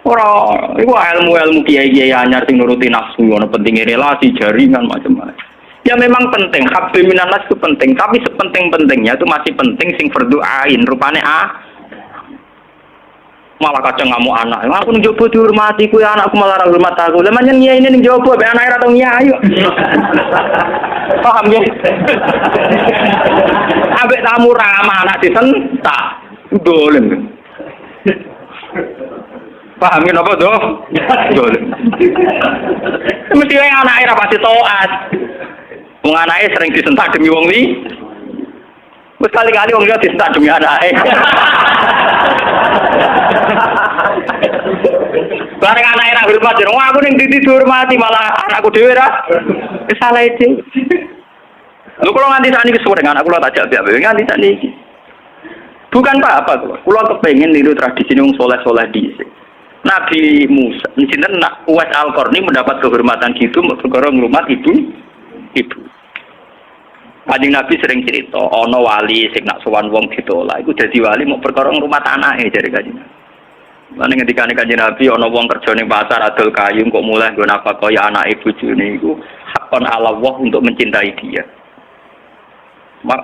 Ora iku ilmu-ilmu kiai-kiai anyar sing nuruti nafsu ono pentingnya relasi jaringan macam-macam. Ya memang penting, habbi minanas itu penting, tapi sepenting-pentingnya itu masih penting sing fardhu ain rupane Malah kadang ngamuk anak. Aku ning jopo dihormati kuwi anakku malah ora hormat aku. Lah manjen nyai ning jopo mek anake ora tau nyai. Paham ya? Ambek tamu ramah anak disentak. Dolen. Paham ya napa do? Dolen. Mesti wae anake ora pasti taat. Wong anake sering disentak demi wong li. Wis kali-kali wong liya disentak demi anake. Bareng anake ra hormat, wong aku ning titi dihormati malah anakku dhewe ra salah iki. Lho kula nganti sakniki suwe dengan anakku kula tak jak biar nganti sakniki. Bukan apa-apa kula. Kula kepengin niru tradisi wong saleh-saleh dhisik. Nabi Musa, sinten Uwais Al-Qarni mendapat kehormatan gitu perkara ngrumat ibu. Kanjeng Nabi sering cerita, ana wali sing nak sowan wong ditolak iku dadi wali mau perkara ngrumat anake jare Kanjeng Nabi. Lan ngendikane Kanjeng Nabi ana wong kerja ning pasar adol kayu kok mulai nggo napa kaya anake bojone iku hakon ala Allah untuk mencintai dia.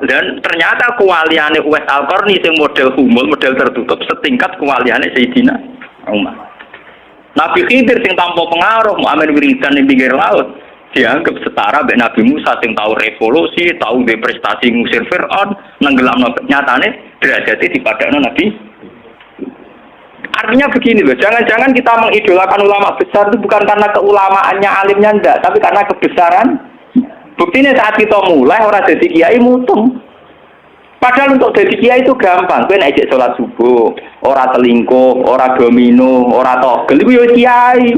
Dan ternyata kewaliane Uwais Al-Qarni sing model humul, model tertutup setingkat kewaliane Sayyidina Umar. Nabi Khidir sing tanpa pengaruh Muhammad wiridan ning pinggir laut dianggap setara mbek Nabi Musa sing tahu revolusi, tahu de prestasi ngusir Firaun, nenggelamno nyatane derajate dipadakno Nabi. Artinya begini loh, jangan-jangan kita mengidolakan ulama besar itu bukan karena keulamaannya alimnya enggak, tapi karena kebesaran. Buktinya saat kita mulai orang jadi kiai mutung. Padahal untuk jadi kiai itu gampang. Kowe nek ijek salat subuh, ora selingkuh, ora domino, ora togel iku ya kiai.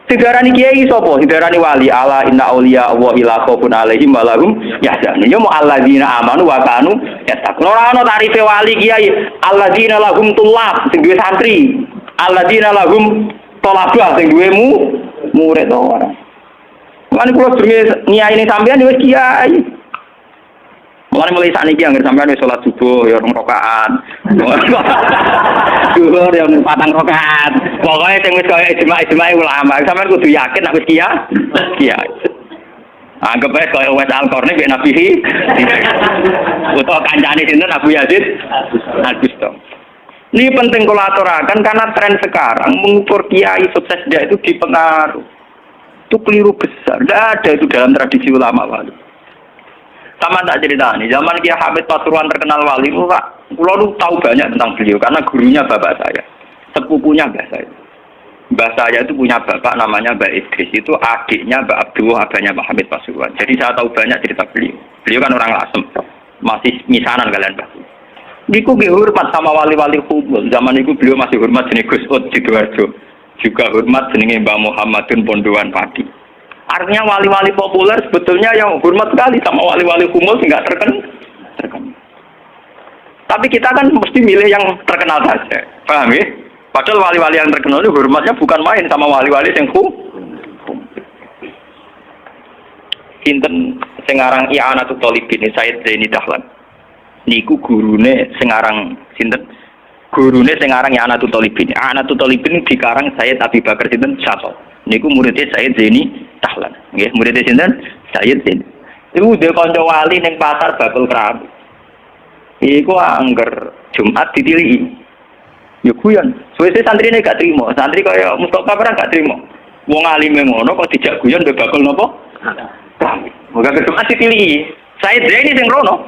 Sidarani kiai sapa? Sidarani wali ala inna auliya wa ila khaufun alaihim wa lahum yahzanun. Ya mu alladzina amanu wa kanu yattaqun. Ora ana tarife wali kiai. Alladzina lahum tulab sing duwe santri. Alladzina lahum talabah sing duwe murid ora. Lan kula jenenge nyai sampean wis kiai. Mulai sakniki anggere sampean wis salat subuh ya 2 rakaat. Zuhur ya 4 rakaat. Pokoke sing wis kaya ijma' ulama, sampean kudu yakin nek wis kiai. Anggap ae kaya Uwais Al-Qarni mek Nabi utawa kancane sinten Abu Yazid Al-Bustami. Ini penting kula aturaken karena tren sekarang mengukur kiai sukses dia itu dipengaruh. Itu keliru besar. Tidak ada itu dalam tradisi ulama wali. Sama tak cerita nih, zaman Kiai Hamid Pasuruan terkenal wali, Pulau lu tahu banyak tentang beliau karena gurunya bapak saya, sepupunya mbah saya. Mbah saya itu punya bapak namanya Mbak Idris, itu adiknya Mbak Abdullah, abahnya Mbak Hamid Pasuruan. Jadi saya tahu banyak cerita beliau. Beliau kan orang Lasem, masih misanan kalian Mbak. Niku hormat sama wali-wali kubul. Zaman itu beliau masih hormat jenis Gus Ud Sidoarjo. Juga hormat jenenge Mbah Muhammadun Pondowan Padi. Artinya wali-wali populer sebetulnya yang hormat sekali sama wali-wali humul nggak terkenal. Tapi kita kan mesti milih yang terkenal saja, paham ya? Padahal wali-wali yang terkenal itu hormatnya bukan main sama wali-wali yang Sinten sengarang I'anatul Thalibin Sayyid Zaini Dahlan. Niku gurune sengarang sinten? Gurune sengarang I'anatul Thalibin. I'anatul Thalibin dikarang Sayyid Abi Bakar sinten Syato. Niku muridnya Sayyid Zaini Dahlan. Nggih, muridnya sinten? Sayyid Zaini. Iku dhe kanca wali ning pasar bakul Kerabu. Iku angger Jumat ditiliki. Ya guyon. Suwe-suwe santrine gak trimo. Santri kaya Mustofa ora gak trimo. Wong alime ngono kok dijak guyon mbek bakul napa? Moga Jumat ditiliki. Sayyid Zaini sing rono.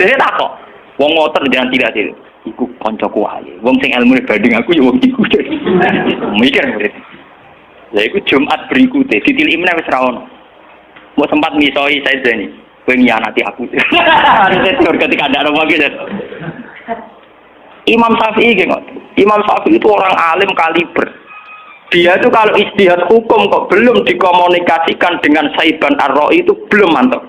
Dene takok. Wong ngoten jangan tidak sih. Iku kancaku wae. Wong sing ilmune banding aku ya wong iku. Mikir murid. Ya iku Jumat berikutnya ditiliki meneh wis ra ono. Mau sempat misoi saya Zaini. Kowe nyianati aku. Harusnya ketika ada orang gitu. Imam Syafi'i gitu. Imam Syafi'i itu orang alim kaliber. Dia itu kalau ijtihad hukum kok belum dikomunikasikan dengan Saiban Ar-Ra'i itu belum mantap.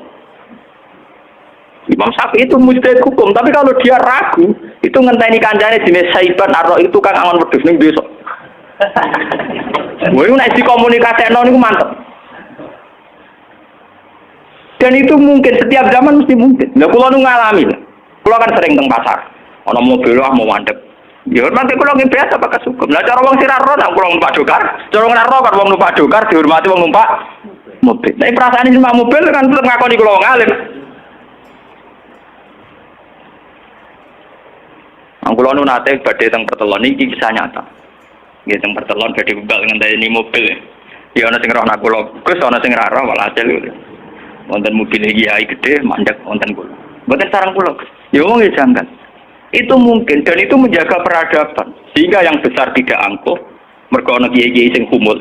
Imam Syafi'i itu mujtahid hukum, tapi kalau dia ragu, itu ngenteni kancane jenis Saiban Ar-Ra'i itu kan angon wedhus ning besok. Wah, itu nek dikomunikasikno niku mantep. Dan itu mungkin setiap zaman mesti mungkin. Lah kula nu ngalami. Kula kan sering teng pasar. Ana mobil mau mandek. Ya nanti kula nggih biasa pakai sukum. Lah cara wong sira ro nang kula numpak dokar, cara ora ro kan wong numpak dokar dihormati wong numpak mobil. Nek perasaan numpak mobil kan tetep ngakoni kula wong alim. tenang. Kula nu nate badhe teng Pertelon iki kisah nyata. Nggih teng Pertelon badhe bebal ngenteni mobil. Ya ana sing roh nak kula, Gus ana sing ra roh walhasil. Wonten mobil kiai gede mandek wonten kula. Mboten sareng kula. Ya wong ya janggal. Itu mungkin dan itu menjaga peradaban. Sehingga yang besar tidak angkuh mergo ana kiai-kiai sing humul.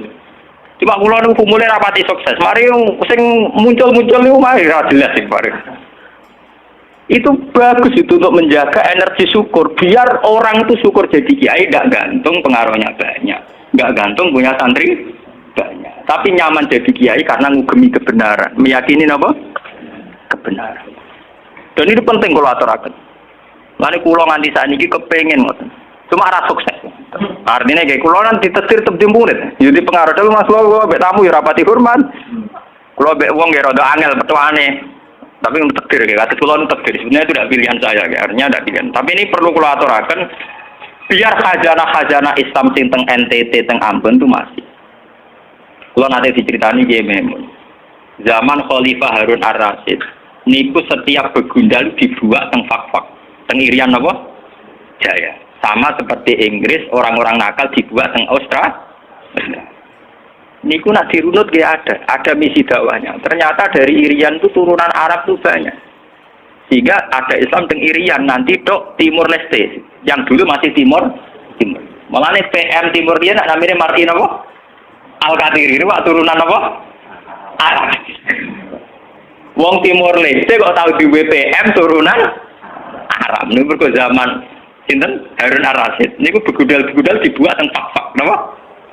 Cuma kula niku humule rapati sukses. Mari sing muncul-muncul niku mari ra jelas sing mari. Itu bagus itu untuk menjaga energi syukur. Biar orang itu syukur jadi kiai tidak gantung pengaruhnya banyak. Nggak gantung punya santri banyak. Tapi nyaman jadi kiai karena ngugemi kebenaran. Meyakini apa? Kebenaran. Dan itu penting kalau aturaken. Lalu kulo nganti saat ini kepengen ngoten. Cuma arah sukses. Artinya kayak kulo nanti ditetir tebdi murid. Jadi pengaruh tapi mas kulo bek tamu ya rapati hormat. Kulo bek uang ya rada angel petuane. Tapi untuk takdir, kata kulo untuk takdir. Sebenarnya itu tidak pilihan saya, artinya tidak pilihan. Tapi ini perlu kulo aturaken. Biar khazanah-khazanah Islam sing teng NTT teng Ambon itu masih. Kulo nanti diceritani kiai Memun. Zaman Khalifah Harun Ar-Rasyid, niku setiap begundal dibuat teng fak-fak, teng Irian apa? Jaya. Sama seperti Inggris, orang-orang nakal dibuat teng Australia. Niku nak dirunut ada misi dakwahnya. Ternyata dari Irian itu turunan Arab itu banyak. Sehingga ada Islam teng Irian nanti dok Timur Leste, yang dulu masih Timur. Malah nih PM Timur dia nak namanya Martin apa? Al-Qatir ini pak turunan apa? Arab. Wong Timur Leste kok tahu di WPM turunan Arab. Ini berko zaman sinten Harun Ar-Rasyid. Niku begudal-begudal dibuat teng fak-fak, napa?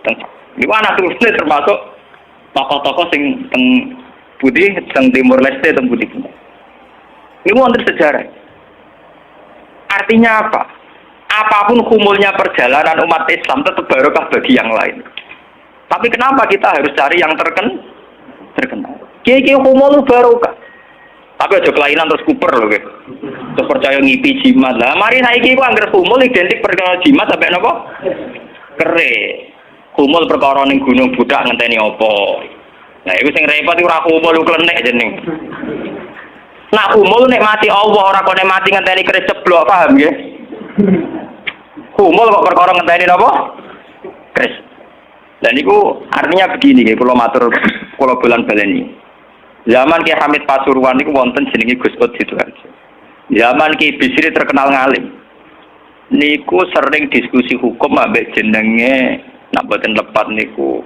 Teng ini anak terusnya termasuk tokoh-tokoh sing teng putih, teng Timur Leste, teng putih. Ini wonten sejarah. Artinya apa? Apapun kumulnya perjalanan umat Islam tetap barokah bagi yang lain. Tapi kenapa kita harus cari yang terkenal? Kiai-kiai kumul barokah. Tapi aja kelainan terus kuper loh, guys. Terus percaya ngipi jimat lah. Mari saiki ku anggere kumul identik perkara jimat sampai napa? Kere. Kumul perkara ning gunung budak ngenteni apa. Nah iku sing repot iku ora kumul klenek jeneng. Nak kumul nek mati Allah ora kok nek mati ngenteni keris ceblok, paham nggih? Kumul kok perkara ngenteni napa? Keris. Dan niku artinya begini nggih kula matur kula bolan baleni. Zaman Ki Hamid Pasuruan niku wonten jenenge Gus Ud Sidoarjo. Zaman Ki Bisri terkenal ngalim. Niku sering diskusi hukum ambek jenenge nak boten lepat niku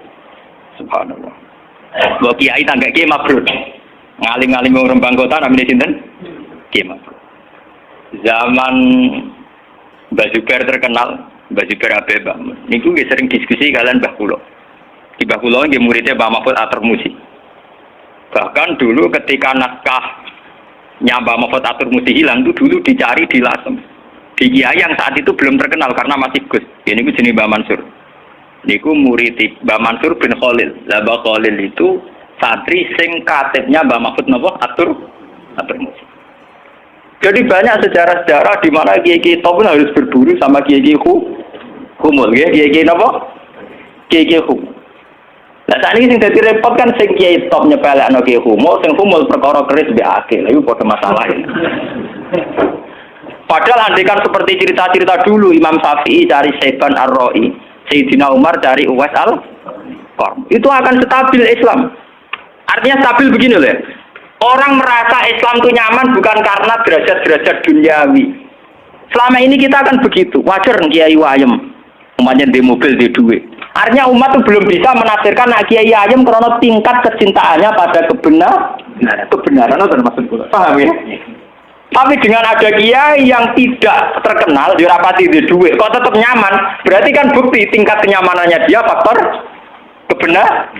subhanallah. Mbok kiai tangga Kiai Mabrur. Ngalim-ngalim wong Rembang kota namine sinten? Kiai Mabrur. Zaman Mbah Zubair terkenal, Mbah Zubair Abe Mbah. Niku nggih sering diskusi kalian Mbah kula. Ki Mbah kula nggih muridnya Mbah Mahfud Atur-Musi. Bahkan dulu ketika naskah Mbah Mahfud Atur-Musi hilang itu dulu dicari di Lasem. Di kiai yang saat itu belum terkenal karena masih Gus. Ini ku jenenge Mbah Mansur. Niku murid Mbah Mansur bin Khalil. Lah Mbah Khalil itu santri sing katibnya Mbah Mahfud napa Atur-Musi. Jadi banyak sejarah-sejarah di mana kiai-kiai top harus berburu sama kiai-kiai humul, nggih. Kiai-kiai napa? Kiai-kiai humul. Lah saat ini sing dadi repot kan sing kiai top nyepelekno kiai humul, sing humul perkara keris mbek akil. Lha iku padha masalah. Padahal andekan seperti cerita-cerita dulu Imam Syafi'i cari Saiban Ar-Ra'i, Sayyidina Umar cari Uwais Al-Qarn. Itu akan stabil Islam. Artinya stabil begini loh. Orang merasa Islam itu nyaman bukan karena derajat-derajat duniawi. Selama ini kita akan begitu. Wajar kiai wayem. Umatnya di mobil, di duit. Artinya umat itu belum bisa menafsirkan nak kiai ayem karena tingkat kecintaannya pada kebenaran itu termasuk pula. Paham ya? Tapi dengan ada kiai yang tidak terkenal, dirapati di duit, kok tetap nyaman, berarti kan bukti tingkat kenyamanannya dia faktor kebenaran.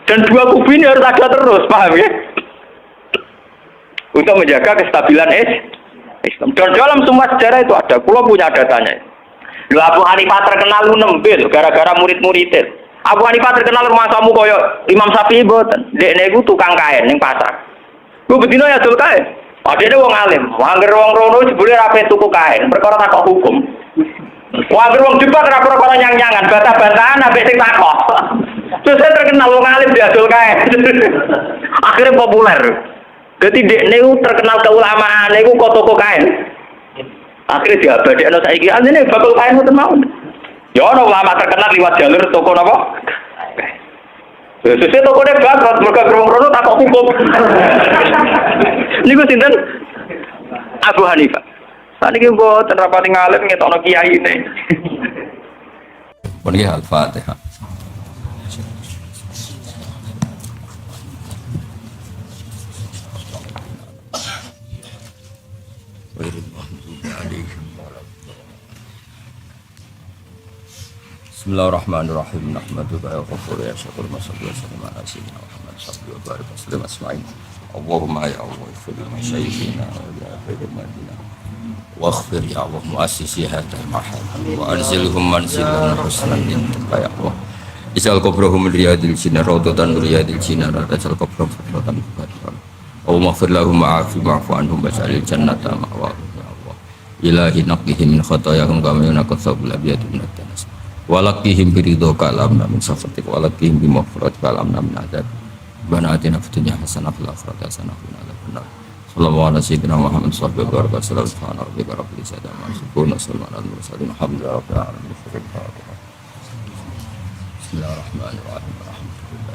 Dan dua kubu ini harus ada terus, paham ya? Untuk menjaga kestabilan Islam. Dan dalam semua sejarah itu ada, pulau punya datanya. Lu Abu Hanifah terkenal lu nembil gara-gara murid-muridnya. Abu Hanifah terkenal rumah kamu koyo Imam Syafi'i boten. Dekne iku tukang kain ning pasar. Lu bedino ya dul kain. Adene wong alim, angger wong rono jebule ra pe tuku kain, perkara takok hukum. Angger wong debat ra perkara nyang-nyangan, bantah-bantahan ambek sing takok. Terus terkenal wong alim diadol kain. Akhirnya populer. Jadi dekne terkenal keulamaan iku kok toko kain. Akhirnya diabadekno saiki anjene bakul kain ngoten mawon. Ya ana ulama terkenal liwat jalur toko napa? Sesuk tokone bangkrut mergo krungu-krungu takok hukum. Niku sinten? Abu Hanifah. Saniki mboten rapati ngalim ngetokno kiyaine. Pun ya Al-Fatihah. Bismillahirrahmanirrahim. Nahmaduka ya ghafur ya syakur masallu wa sallam ala sayyidina Muhammad sallallahu wa barik wa sallam asma'in. Allahumma ya Allah ighfir li masyayikhina wa ya khairil madina. Waghfir ya Allah muassisi hadzal mahal wa anzilhum manzilan husnan indaka ya Allah. Isal qabrahum riyadil jinnah rawdatan riyadil jinnah tajal qabrahum fadratan fadran. Allahumma ighfir lahum wa'afi wa'fu anhum waj'alil jannata ma'wahum ya Allah. Ilahi naqihim min khatayahum kama yunqas sabul abiyat min ad-danas. Walakihim biridho kalamna min safatik walakihim bimafrat kalamna min adab bana atina fitunya hasanah fil akhirati hasanah wa qina adzabannar. Sallallahu ala sayyidina Muhammad sallallahu alaihi wa sallam. Subhana rabbika rabbil izzati amma yasifun wa salamun alal mursalin alhamdulillahi rabbil alamin. Bismillahirrahmanirrahim. Alhamdulillah.